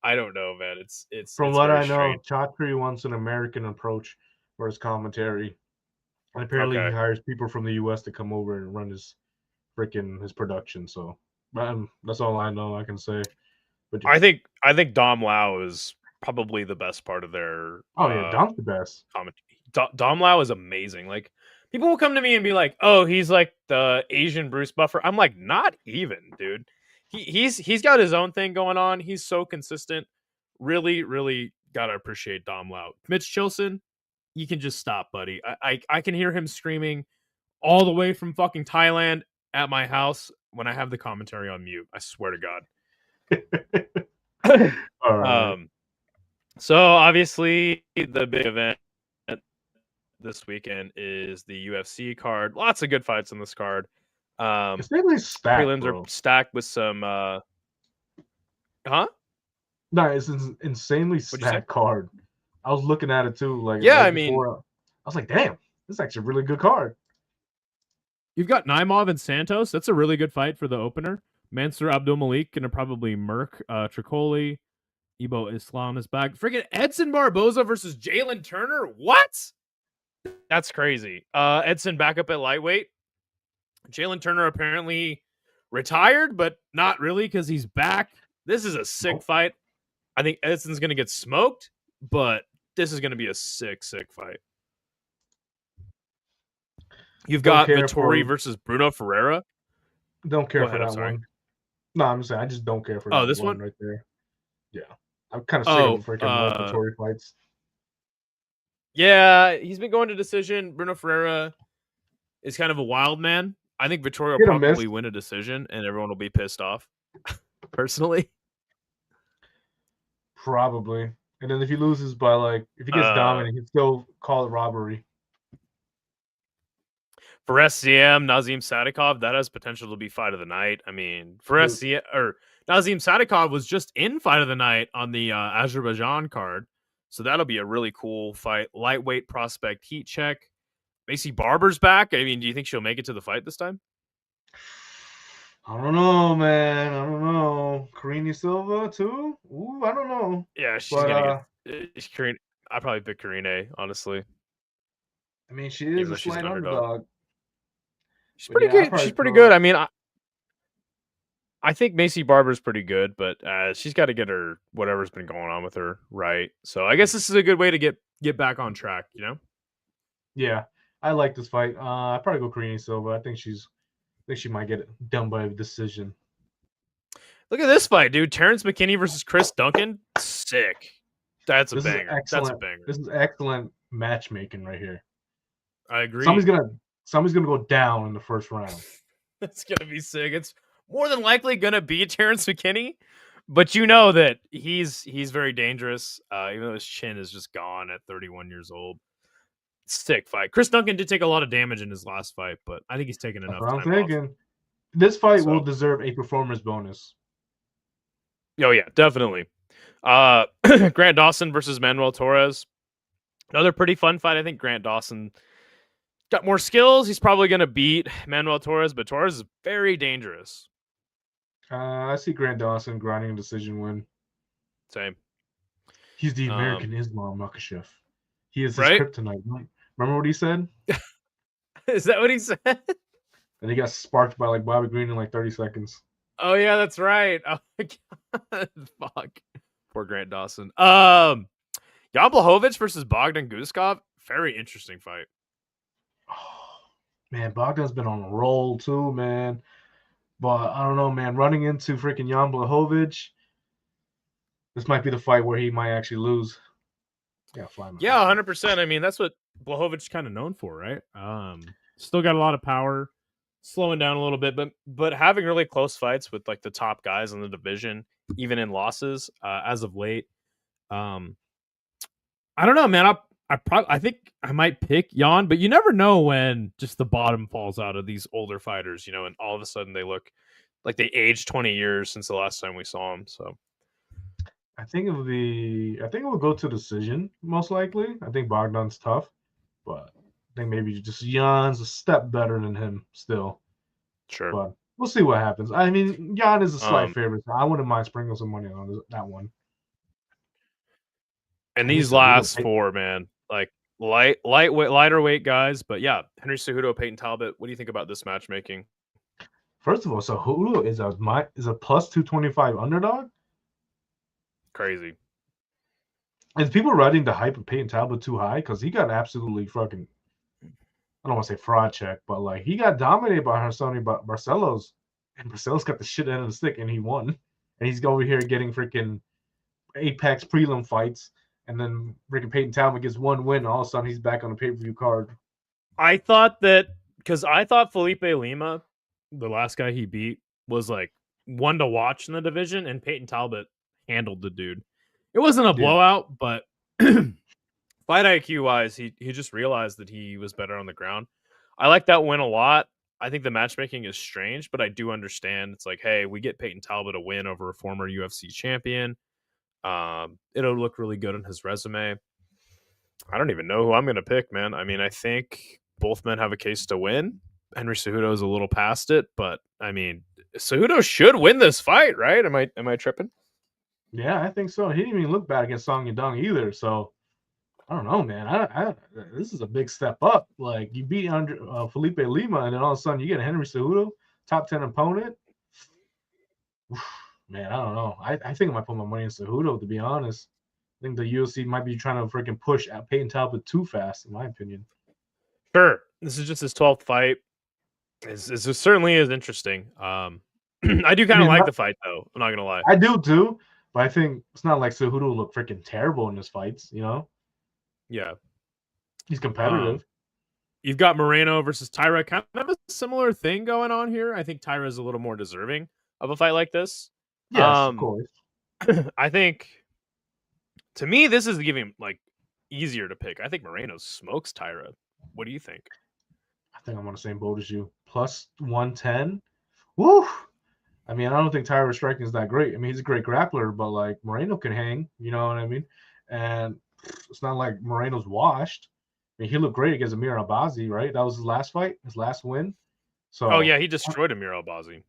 I don't know, man. From It's what very I know, strange. Chaudhry wants an American approach for his commentary, and apparently he Okay. hires people from the U.S. to come over and run his production. So, that's all I know. I can say. But I think Dom Lau is probably the best part of their oh yeah, Dom's the best. comment. Dom Lau is amazing. Like people will come to me and be like, "Oh, he's like the Asian Bruce Buffer." I'm like, not even, dude. He's got his own thing going on. He's so consistent. Really, really gotta appreciate Dom Lau. Mitch Chilson, you can just stop, buddy. I can hear him screaming all the way from fucking Thailand at my house when I have the commentary on mute. I swear to God. All right. So obviously the big event this weekend is the UFC card. Lots of good fights on this card. It's really stacked, Prelims are bro. stacked with some huh? No, it's an insanely What'd you say? stacked card. I was looking at it too, like Yeah, right I mean, before. I was like, damn, this is actually a really good card. you've got Naimov and Santos. That's a really good fight for the opener. Mansour Abdul Malik gonna probably murk Tricoli. Ebo Islam is back. Freaking Edson Barboza versus Jalen Turner. What? That's crazy. Edson back up at lightweight. Jalen Turner apparently retired, but not really because he's back. This is a sick fight. I think Edson's going to get smoked, but this is going to be a sick fight. You've got Vittori versus Bruno Ferreira. Don't care for I'm that sorry. one. No, I'm just saying I just don't care for that this one one right there. Yeah, I'm kind of sick of freaking Vittori fights. Yeah, he's been going to decision. Bruno Ferreira is kind of a wild man. I think Vittori will probably win a decision, and everyone will be pissed off. Personally, probably. And then if he loses by if he gets dominant, he can still call it robbery. For SCM, Nazim Sadikov, that has potential to be fight of the night. I mean, for SCM or Nazim Sadikov was just in fight of the night on the Azerbaijan card, so that'll be a really cool fight. Lightweight prospect heat check. Macy Barber's back. I mean, do you think she'll make it to the fight this time? I don't know, man. I don't know. Karine Silva too. Ooh, I don't know. Yeah, she's But gonna get. Karine, I'd probably pick Karine, honestly, I mean, she is even a though she's an slight underdog. underdog. She's But pretty yeah, I good. She's probably pretty good. go. I mean, I think Macy Barber's pretty good, but she's got to get her whatever's been going on with her right. So I guess this is a good way to get back on track. You know. Yeah, I like this fight. I probably go Karine Silva. I think she might get it done by a decision. Look at this fight, dude. Terrence McKinney versus Chris Duncan. Sick. That's a This is banger. That's a excellent. banger. This is excellent matchmaking right here. I agree. Somebody's gonna go down in the first round. It's gonna be sick. It's more than likely gonna be Terrence McKinney, but you know that he's very dangerous. Even though his chin is just gone at 31 years old. Sick fight. Chris Duncan did take a lot of damage in his last fight, but I think he's taken That's enough what I'm time off. thinking. This fight will So, deserve a performance bonus. oh yeah, definitely. Grant Dawson versus Manuel Torres. Another pretty fun fight. I think Grant Dawson got more skills. He's probably going to beat Manuel Torres, but Torres is very dangerous. I see Grant Dawson grinding a decision win. Same. He's the American Islam Makhachev. He is his Right? kryptonite. Remember what he said? Is that what he said? And he got sparked by like Bobby Green in like 30 seconds. Oh yeah, that's right. Oh my god. Fuck. Poor Grant Dawson. Jan Blachowicz versus Bogdan Guskov. Very interesting fight. Oh, man, Bogdan's been on a roll too, man. But I don't know, man. Running into freaking Jan Blachowicz, this might be the fight where he might actually lose. Yeah, fly my Yeah, 100%. I mean, that's what Blachowicz kind of known for, right? Still got a lot of power, slowing down a little bit, but having really close fights with like the top guys in the division, even in losses as of late. I don't know, man. I think I might pick Jan, but you never know when just the bottom falls out of these older fighters, and all of a sudden they look like they aged 20 years since the last time we saw them. So I think it will go to decision most likely. I think Bogdan's tough, but I think maybe just Jan's a step better than him still. sure. But we'll see what happens. I mean, Jan is a slight Um, favorite. So I wouldn't mind sprinkling some money on that one. and Henry these Cejudo, last four, man, like lightweight, lighter weight guys, but yeah, Henry Cejudo, Peyton Talbot. What do you think about this matchmaking? first of all, Cejudo is a plus 225 underdog. Crazy. Is people riding the hype of Peyton Talbot too high? Because he got absolutely fucking, I don't want to say fraud check, but like he got dominated by Harsoni Barcelos, and Barcelos got the shit end of the stick, and he won. And he's over here getting freaking Apex prelim fights, and then freaking Peyton Talbot gets one win, and all of a sudden he's back on the pay-per-view card. I thought that because I thought Felipe Lima, the last guy he beat, was like one to watch in the division, and Peyton Talbot handled the dude. It wasn't a Yeah. blowout, but fight IQ wise, he just realized that he was better on the ground. I like that win a lot. I think the matchmaking is strange, but I do understand. It's like, hey, we get Peyton Talbot a win over a former UFC champion. It'll look really good on his resume. I don't even know who I'm going to pick, man. I mean, I think both men have a case to win. Henry Cejudo is a little past it, but I mean, Cejudo should win this fight, right? Am I tripping? Yeah, I think so. He didn't even look bad against Song Yadong either. So I don't know, man. This is a big step up. Like you beat Felipe Lima, and then all of a sudden you get Henry Cejudo, top 10 opponent. Man, I don't know. I think I might put my money in Cejudo, to be honest. I think the UFC might be trying to freaking push at Peyton Talbot too fast, in my opinion. Sure. This is just his 12th fight. This certainly is interesting. I do kind of like the fight, though. I'm not gonna lie. I do too, but I think it's not like Cejudo look freaking terrible in his fights. Yeah, He's competitive. You've got Moreno versus Tyra, kind of a similar thing going on here. I think Tyra is a little more deserving of a fight like this. Yes, of course. I think, to me, this is giving like easier to pick. I think Moreno smokes Tyra. What do you think? I think I'm on the same boat as you. Plus 110. Woo! I mean, I don't think Tyra striking is that great. I mean, he's a great grappler, but like Moreno can hang, you know what I mean? And it's not like Moreno's washed. I mean, he looked great against Amir Albazi, right? That was his last fight, his last win. So, Oh yeah, he destroyed Amir Albazi.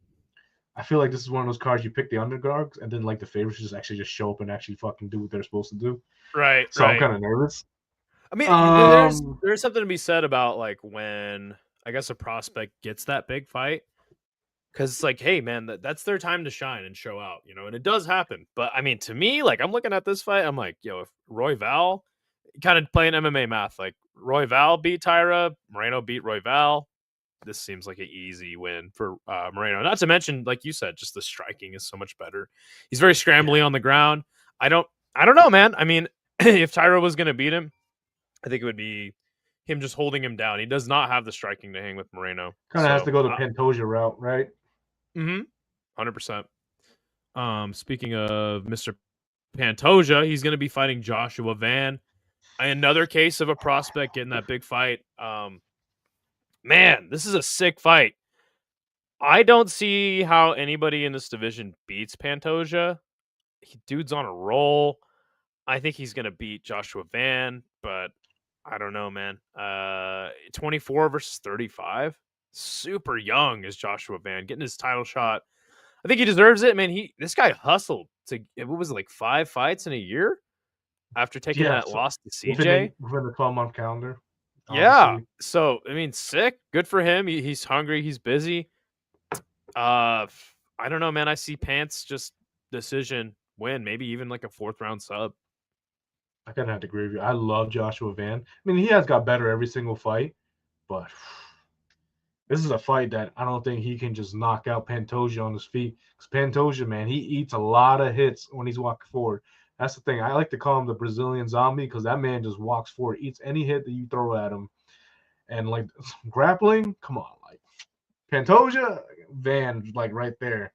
I feel like this is one of those cards you pick the underdogs, and then like the favorites just show up and actually fucking do what they're supposed to do. Right, So I'm right. kind of nervous. I mean, Um, there's something to be said about like when I guess a prospect gets that big fight because it's like, hey man, that's their time to shine and show out, you know, and it does happen. But I mean, to me, like I'm looking at this fight, I'm like, yo, if Roy Val kind of playing MMA math, like Roy Val beat Tyra, Moreno beat Roy Val. This seems like an easy win for Moreno. Not to mention, like you said, just the striking is so much better. He's very yeah, scrambly on the ground. I don't, I don't know, man. I mean, if Tyra was going to beat him, I think it would be him just holding him down. He does not have the striking to hang with Moreno. kind of has So, to go the Pantoja route, right? 100%. Speaking of Mr. Pantoja, he's going to be fighting Joshua Van. Another case of a prospect getting that big fight. Man, this is a sick fight. I don't see how anybody in this division beats Pantoja. Dude's on a roll. I think he's gonna beat Joshua Van, but I don't know, man. 24 versus 35. Super young is Joshua Van getting his title shot. I think he deserves it, man. This guy hustled to what was it, like 5 fights in a year after taking Yeah, that so loss to CJ. within the 12-month calendar, Yeah. obviously. So I mean, sick. Good for him. He's hungry. He's busy. Uh, I don't know, man. I see Pants just decision win, maybe even like a fourth round sub. I kind of have to agree with you. I love Joshua Van. I mean, he has got better every single fight, but this is a fight that I don't think he can just knock out Pantoja on his feet. Because Pantoja, man, he eats a lot of hits when he's walking forward. That's the thing. I like to call him the Brazilian zombie because that man just walks forward, eats any hit that you throw at him. And like grappling, come on, like Pantoja, Van, like right there.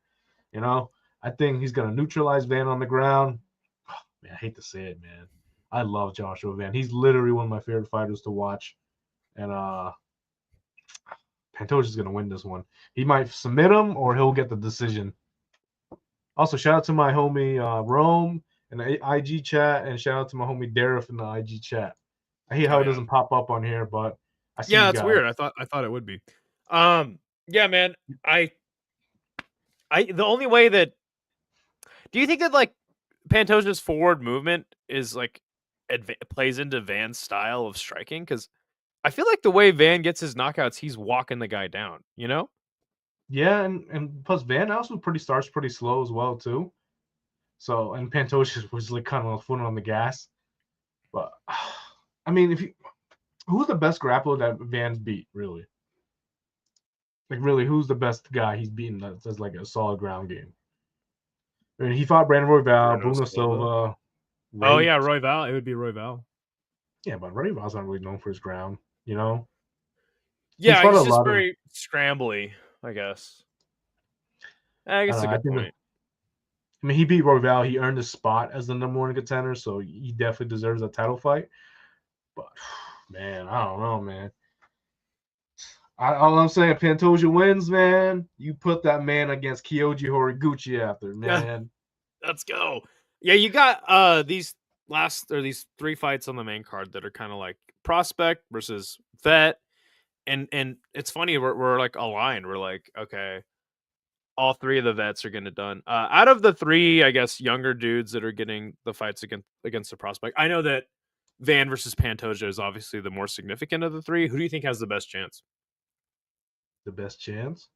You know, I think he's gonna neutralize Van on the ground. Oh, man, I hate to say it, man. I love Joshua Van. He's literally one of my favorite fighters to watch. And Pantoja's gonna win this one. He might submit him or he'll get the decision. Also, shout out to my homie Rome in the IG chat, and shout out to my homie Dareth in the IG chat. I hate Oh how it yeah. doesn't pop up on here, but I see Yeah, you that's guys. weird. I thought it would be. Yeah, man. I the only way that do you think that like Pantoja's forward movement is like plays into Van's style of striking? Because I feel like the way Van gets his knockouts, he's walking the guy down. You know? Yeah, and plus Van also starts pretty slow as well too. So and Pantoja was like kind of a foot on the gas. But I mean, if you who's the best grappler that Van's beat, really? Like, really, who's the best guy he's beaten that's like a solid ground game? I mean, he fought Brandon Royval, Bruno Bruno Silva. Silva, Oh Ray. yeah, Roy Val. It would be Roy Val. Yeah, but Royval's not really known for his ground, you know? He's Yeah, fought a he's just lot of, very scrambly, I guess. I I guess don't a know, I good think, point. I mean, he beat Royval. He earned a spot as the number one contender, so he definitely deserves a title fight. But, man, I don't know, man. All I'm saying, Pantoja wins, man. You put that man against Kyoji Horiguchi after, Yeah, man. let's go. Yeah, you got these three fights on the main card that are kind of like prospect versus vet, and it's funny we're like aligned. We're like, okay, all three of the vets are getting it done. Out of the three, I guess, younger dudes that are getting the fights against the prospect, I know that Van versus Pantoja is obviously the more significant of the three. Who do you think has the best chance? The best chance.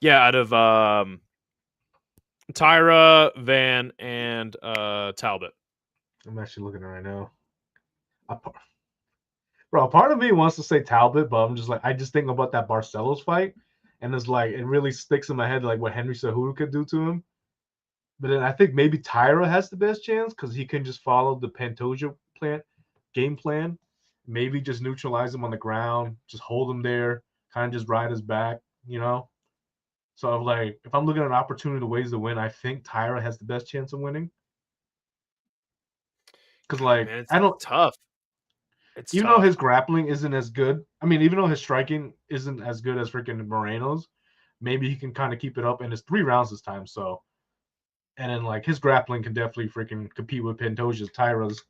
Yeah, out of Tyra, Van, and Talbot. I'm actually looking right now. Bro, part of me wants to say Talbot, but I'm just like, I just think about that Barcelos fight, and it's like it really sticks in my head like what Henry Cejudo could do to him. But then I think maybe Tyra has the best chance because he can just follow the Pantoja game plan. Maybe just neutralize him on the ground, just hold him there, kind of just ride his back, you know. So like, if I'm looking at an opportunity, ways to win, I think Tyra has the best chance of winning. Because God, like, man, it's I don't, tough. It's even though tough. his grappling isn't as good, I mean, even though his striking isn't as good as freaking Moreno's, maybe he can kind of keep it up. And it's 3 rounds this time, so and then like his grappling can definitely freaking compete with Pantoja's, Tyra's.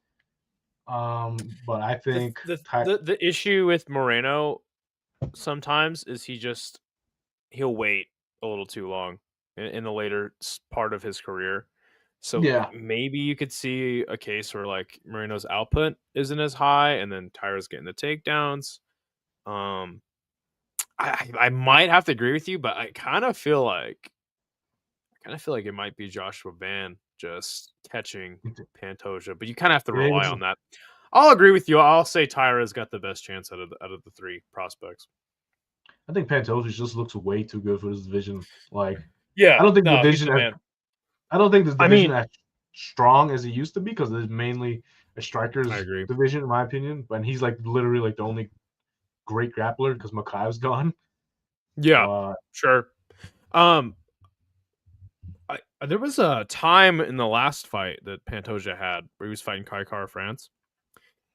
But I The think the the issue with Moreno sometimes is he'll wait a little too long in the later part of his career. So Yeah, maybe you could see a case where like Moreno's output isn't as high, and then Tyra's getting the takedowns. Um, I might have to agree with you, but I kind of feel like it might be Joshua Van just catching Pantoja, but you kind of have to you think rely it's, on that. I'll agree with you. I'll say Tyra's got the best chance out of the three prospects. I think Pantoja just looks way too good for this division. Like, I Yeah, don't think the no, he's division. the man. I don't think this I division mean, as strong as it used to be because it's mainly a I strikers agree. division, in my opinion. But he's like literally like the only great grappler because Makai's gone. Yeah, But sure. Um, there was a time in the last fight that Pantoja had where he was fighting Kai Kara France.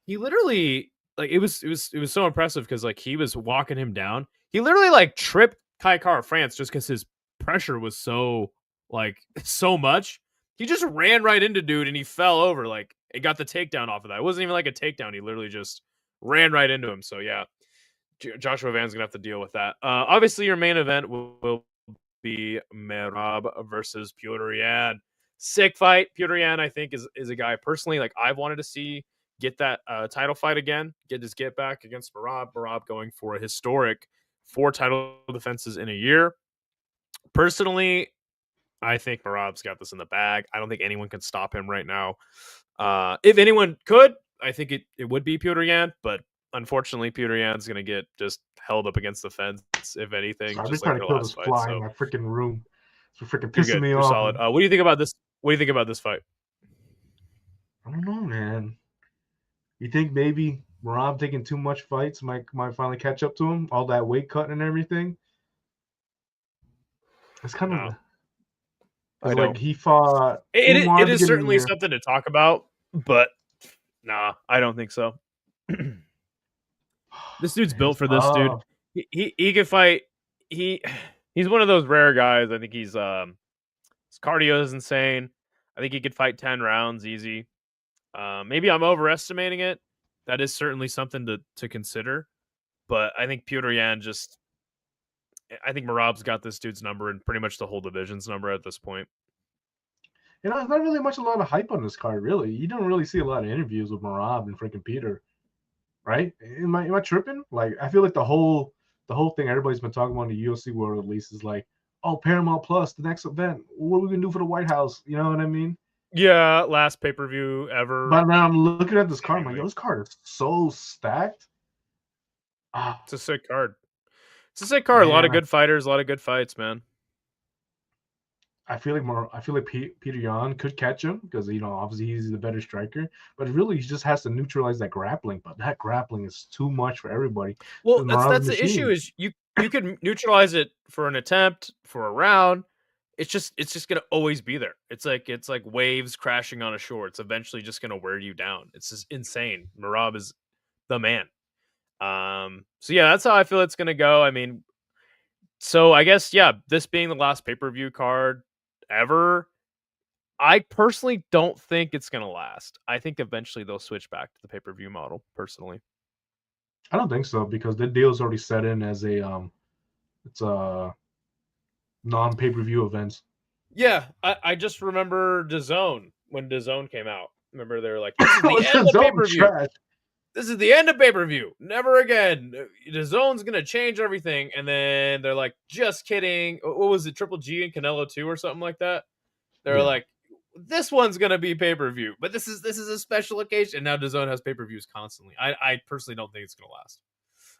He literally like it was so impressive because like he was walking him down. He literally like tripped Kai Kara France just because his pressure was so like so much. He just ran right into dude and he fell over. Like it got the takedown off of that. It wasn't even like a takedown. He literally just ran right into him. So yeah, Joshua Van's gonna have to deal with that. Obviously, your main event will be Merab versus Petr Yan. Sick fight. Petr Yan, I think, is a guy personally like I've wanted to see get that title fight again, get his get back against Merab. Merab going for a historic 4 title defenses in a year. Personally, I think Merab's got this in the bag. I don't think anyone can stop him right now. If anyone could, I think it would be Petr Yan, but unfortunately, Petr Yan's going to get just held up against the fence, if anything, I'm just just like trying to their kill this last fight. fly in So my freaking room. It's freaking you're pissing good. me You're off. solid. What do you think about this? What do you think about this fight? I don't know, man. You think maybe Rob taking too much fights might finally catch up to him? All that weight cutting and everything. It's kind No, of I because like don't. he fought It Umar is beginning of the certainly year. something to talk about, but nah, I don't think so. This dude's Man, built it's for this, dude. tough. He can fight. He he's one of those rare guys. I think his cardio is insane. I think he could fight 10 rounds easy. Maybe I'm overestimating it. That is certainly something to consider. But I think Petr Yan just I think Marab's got this dude's number and pretty much the whole division's number at this point. There's not really a lot of hype on this card, really. You don't really see a lot of interviews with Marab and freaking Peter, right? Am I tripping? Like, I feel like the whole thing everybody's been talking about in the UFC world at least is like, oh, Paramount Plus, the next event. What are we gonna do for the White House? You know what I mean? Yeah, last pay-per-view ever, But now I'm looking at this card, I'm like, yo, seemingly. this card is so stacked. Ah, It's a sick card. It's a sick card. A lot of man, good fighters, a lot of good fights, man. I feel like Peter Yan could catch him because obviously he's the better striker, but really he just has to neutralize that grappling. But that grappling is too much for everybody Well, because that's Marab's a that's the issue machine. is you could neutralize it for an attempt, for a round. It's just gonna always be there. It's like waves crashing on a shore. It's eventually just gonna wear you down. It's just insane. Marab is the man. So yeah, that's how I feel it's gonna go. I mean, so I guess yeah, this being the last pay-per-view card ever, I personally don't think it's gonna last. I think eventually they'll switch back to the pay-per-view model, personally. I don't think so because the deal's already set in as it's a non pay per view events. Yeah, I just remember DAZN when DAZN came out. Remember they were like, "This is the What's end the of pay zone per view. trash? This is the end of pay per view. Never again. DAZN's gonna change everything." And then they're like, "Just kidding." What was it? Triple G and Canelo 2 or something like that. They're Yeah, like, "This one's gonna be pay per view, but this is a special occasion." And now DAZN has pay per views constantly. I personally don't think it's gonna last.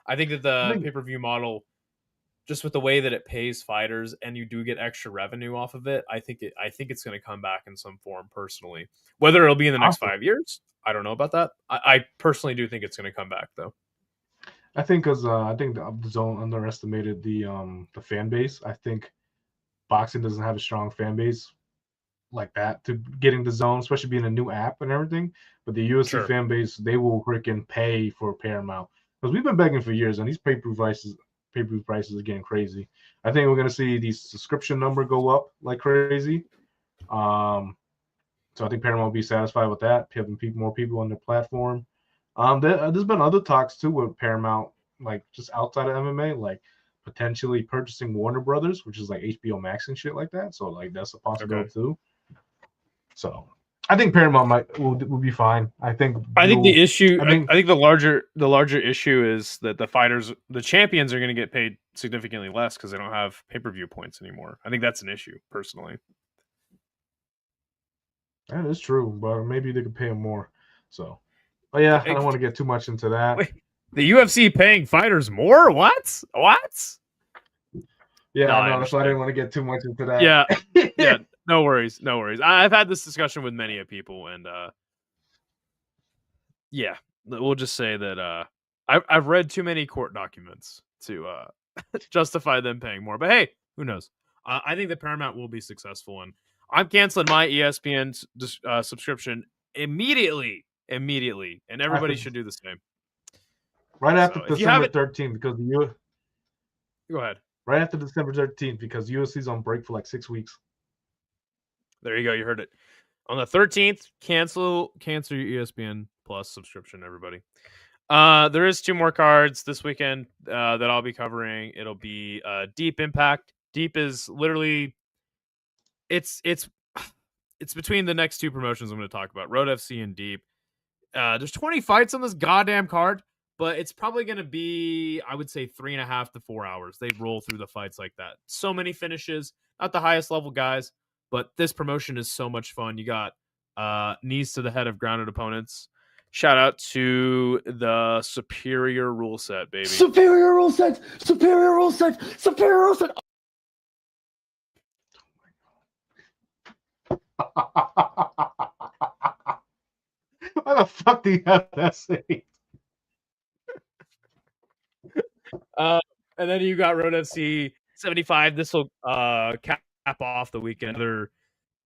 I think that I the think pay per view model just with the way that it pays fighters and you do get extra revenue off of it, I think it's going to come back in some form personally. Whether it'll be in the next possibly. 5 years, I don't know about that. I personally do think it's going to come back though. I think because I think the zone underestimated the fan base. I think boxing doesn't have a strong fan base like that to getting the zone, especially being a new app and everything. But the UFC Sure. fan base, they will freaking pay for Paramount because we've been begging for years, and these pay per view prices are getting crazy. I think we're gonna see the subscription number go up like crazy. Um, so I think Paramount will be satisfied with that, having more people on their platform. There's been other talks too with Paramount, like just outside of MMA, like potentially purchasing Warner Brothers, which is like HBO Max and shit like that. So like that's a possibility too. So I think Paramount will be fine. I think the issue. I think I think the larger issue is that the champions, are going to get paid significantly less because they don't have pay-per-view points anymore. I think that's an issue, personally. that is true, but maybe they could pay them more. So, but yeah, I don't want to get too much into that. Wait, the UFC paying fighters more? What? Yeah, no, I know. That's why I didn't want to get too much into that. Yeah, yeah. No worries. I've had this discussion with many people, and yeah, we'll just say that I've read too many court documents to justify them paying more. But hey, who knows? I think that Paramount will be successful, and I'm canceling my ESPN subscription immediately, and everybody should do the same. Right after December 13th, because go ahead. Right after December 13th, because UFC's on break for like 6 weeks. There you go. You heard it. On the 13th, cancel your ESPN Plus subscription, everybody. There is 2 more cards this weekend that I'll be covering. It'll be Deep Impact. Deep is literally it's between the next 2 promotions I'm going to talk about, Road FC and Deep. There's 20 fights on this goddamn card, but it's probably going to be, I would say, 3.5 to 4 hours. They roll through the fights like that. So many finishes, not the highest level guys, but this promotion is so much fun. You got knees to the head of grounded opponents. Shout out to the superior rule set, baby. Superior rule set. Why the fuck do you have that say? And then you got Road FC 75. This will cap off the weekend. Another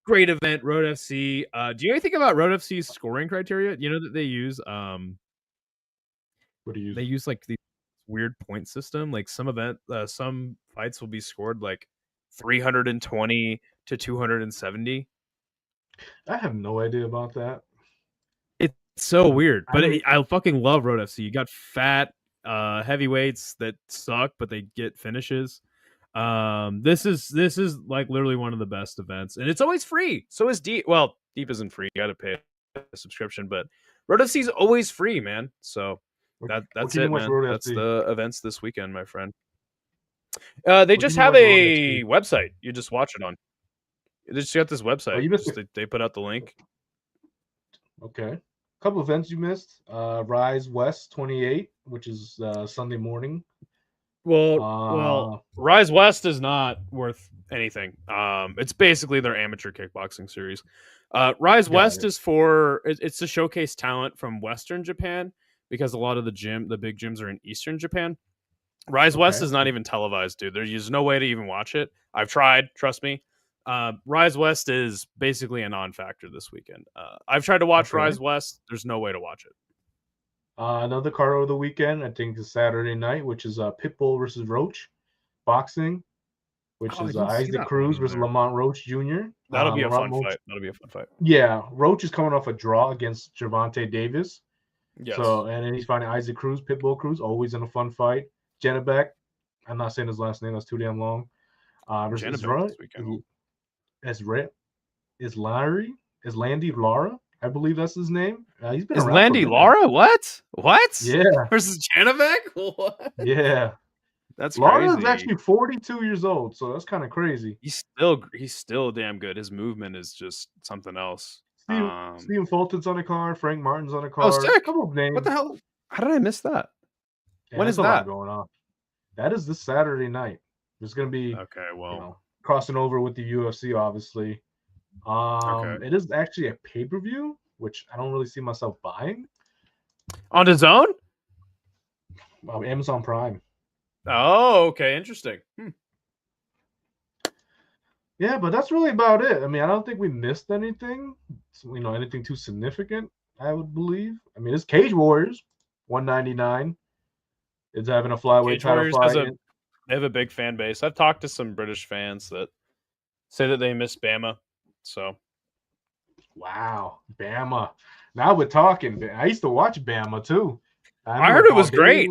great event, Road FC. Do you know anything about Road FC's scoring criteria? You know that they use what do you use? They use like the weird point system. Like some fights will be scored like 320 to 270. I have no idea about that. It's so weird, but I fucking love Road FC. You got fat heavyweights that suck, but they get finishes. This is like literally one of the best events, and it's always free. So is Deep. Well, Deep isn't free. You got to pay a subscription, but Road FC is always free, man. So that's it, man. That's the events this weekend, my friend. They just have a website. You just watch it on. They just got this website. They put out the link. Okay. A couple events you missed. Rise West 28, which is Sunday morning. Well, Rise West is not worth anything. It's basically their amateur kickboxing series. Rise West is it's to showcase talent from Western Japan, because a lot of the big gyms are in Eastern Japan. Rise West is not even televised, dude. There's no way to even watch it. I've tried, trust me. Rise West is basically a non-factor this weekend. I've tried to watch Rise West. There's no way to watch it. Another card of the weekend, I think, is Saturday night, which is Pitbull versus Roach boxing, which is Isaac Cruz versus Lamont Roach Jr. That'll be a fun fight. Yeah, Roach is coming off a draw against Gervonta Davis. Yes. So, and then he's fighting Isaac Cruz, Pitbull Cruz, always in a fun fight. Janabek, I'm not saying his last name, that's too damn long. Versus is Landy Lara, I believe that's his name. He's been around. Landy Lara? What? Yeah. Versus Janabek? What? Yeah. That's Lara crazy. is actually 42 years old, so that's kind of crazy. He's still damn good. His movement is just something else. Stephen Fulton's on the card. Frank Martin's on the card. Oh, sick. Couple of names. What the hell? How did I miss that? Yeah, when is that going on? That is this Saturday night. There's going to be crossing over with the UFC, obviously. It is actually a pay-per-view, which I don't really see myself buying. On the zone? Amazon Prime. Oh, okay, interesting. Yeah, but that's really about it. I mean, I don't think we missed anything. Anything too significant, I would believe. I mean, it's Cage Warriors, 199. It's having a flyweight title fight. They have a big fan base. I've talked to some British fans that say that they miss Bama. So, wow, Bama. Now we're talking. I used to watch Bama too. I heard it was great.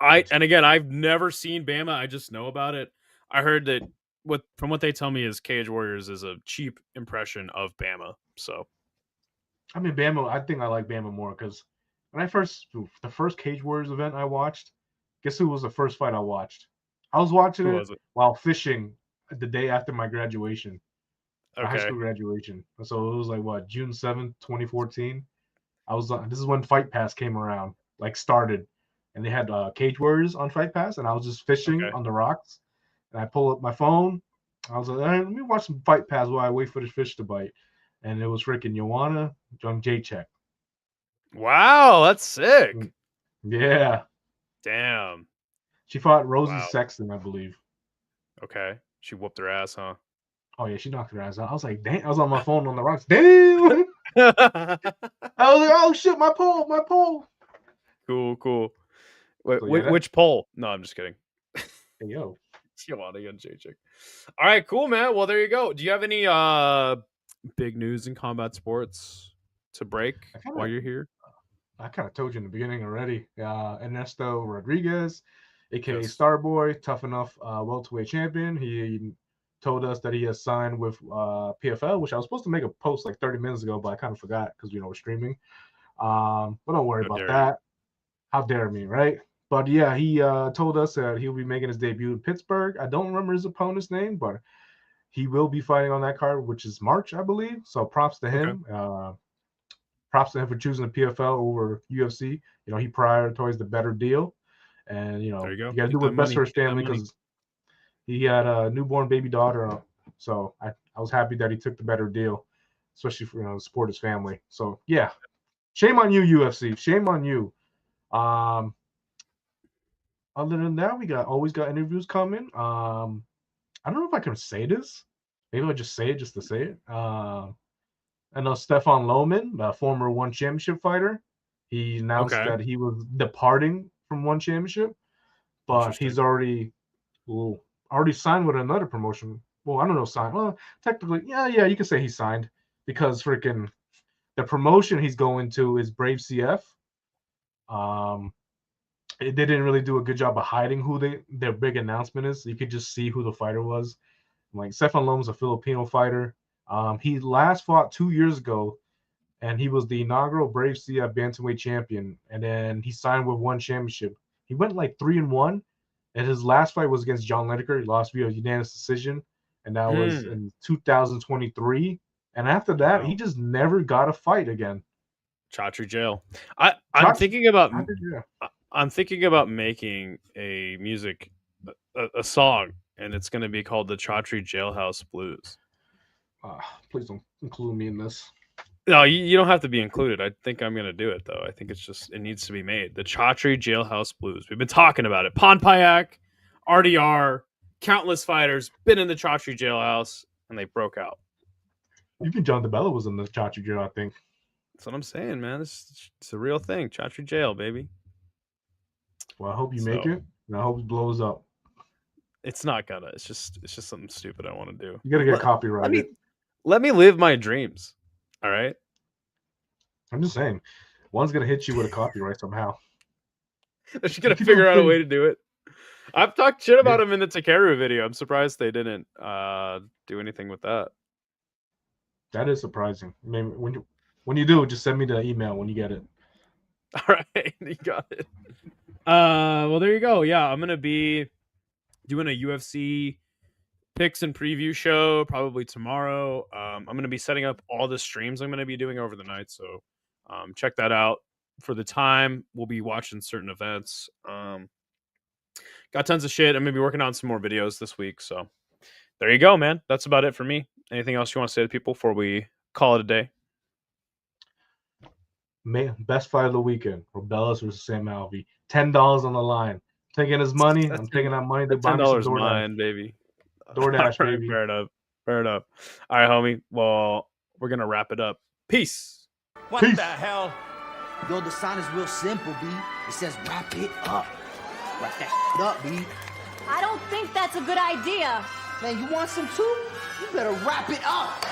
And again, I've never seen Bama. I just know about it. I heard that from what they tell me is Cage Warriors is a cheap impression of Bama. So, I mean, Bama. I think I like Bama more because when the first Cage Warriors event I watched, guess who was the first fight I watched? I was watching who it was it? while fishing the day after my graduation, my high Okay. school graduation. So it was like what, June 7th, 2014. This is when Fight Pass came around, like started, and they had Cage Warriors on Fight Pass, and I was just fishing Okay. on the rocks, and I pull up my phone. I was like, all right, let me watch some Fight Pass while I wait for the fish to bite, and it was freaking Joanna Jędrzejczyk. Wow, that's sick. Yeah, Damn. she fought Rosie Wow. Sexton, I believe. Okay. She whooped her ass, huh? Oh yeah, she knocked her ass out. I was like, damn. I was on my phone on the rocks. Damn. I was like, oh shit, my pole. Cool. Wait, So yeah, which poll? No, I'm just kidding. hey, yo. Joanna and JJ. All right, cool, man. Well, there you go. Do you have any big news in combat sports to break while you're here? I kind of told you in the beginning already. Ernesto Rodriguez, aka Yes. Starboy, tough enough welterweight champion. He told us that he has signed with PFL, which I was supposed to make a post like 30 minutes ago, but I kind of forgot because we're streaming. But don't worry How about dare you? that. How dare me, right? But yeah, he told us that he'll be making his debut in Pittsburgh. I don't remember his opponent's name, but he will be fighting on that card, which is March, I believe. So props to Okay. him. Props to him for choosing the PFL over UFC. He prioritized the better deal, and There you go. you got to do Get that what's best money. for his Get that family money. because he had a newborn baby daughter. So I was happy that he took the better deal, especially for support his family. So yeah, shame on you, UFC. Shame on you. Other than that, we always got interviews coming. I don't know if I can say this. Maybe I'll just say it just to say it. I know Stefan Lohman, the former One Championship fighter, he announced Okay. that he was departing from One Championship, but he's Interesting. already signed with another promotion. Well, I don't know, signed. Well, technically, yeah, you can say he signed because freaking the promotion he's going to is Brave CF. They didn't really do a good job of hiding who their big announcement is. You could just see who the fighter was. Like Stefan Lom's a Filipino fighter. He last fought 2 years ago, and he was the inaugural Brave CF bantamweight champion. And then he signed with One Championship. He went like 3-1, and his last fight was against John Lineker. He lost via unanimous decision, and that was in 2023. And after that, Wow. he just never got a fight again. Chatri jail. I'm thinking about making a music a song, and it's going to be called the Chatri Jailhouse Blues. Please don't include me in this. No, you don't have to be included. I think I'm going to do it, though. I think it needs to be made. The Chatri Jailhouse Blues. We've been talking about it. Pontiac, RDR, countless fighters been in the Chatri Jailhouse, and they broke out. Even John DeBella was in the Chatri jail, I think. That's what I'm saying, man. It's a real thing. Chatri jail, baby. Well, I hope you make it, and I hope it blows up. It's not gonna. It's just something stupid I want to do. You gotta get copyrighted. Let me live my dreams. All right. I'm just saying, one's gonna hit you with a copyright somehow. They're just gonna figure out a way to do it. I've talked shit about him in the Takeru video. I'm surprised they didn't do anything with that. That is surprising. I mean, when you do, just send me the email when you get it. All right, you got it. Well, there you go. Yeah, I'm gonna be doing a UFC picks and preview show probably tomorrow. I'm gonna be setting up all the streams I'm gonna be doing over the night, so check that out. For the time, we'll be watching certain events. Got tons of shit. I'm gonna be working on some more videos this week, so there you go, man. That's about it for me. Anything else you want to say to people before we call it a day? Best fight of the weekend: Robellis versus Sam Alvey. $10 on the line. Taking his money. I'm taking that money to buy me some DoorDash. Mine, baby. DoorDash, Right, baby. Fair enough. All right, homie. Well, we're gonna wrap it up. Peace. What the hell? Yo, the sign is real simple, B. It says wrap it up. Wrap that up, B. I don't think that's a good idea. Man, you want some too? You better wrap it up.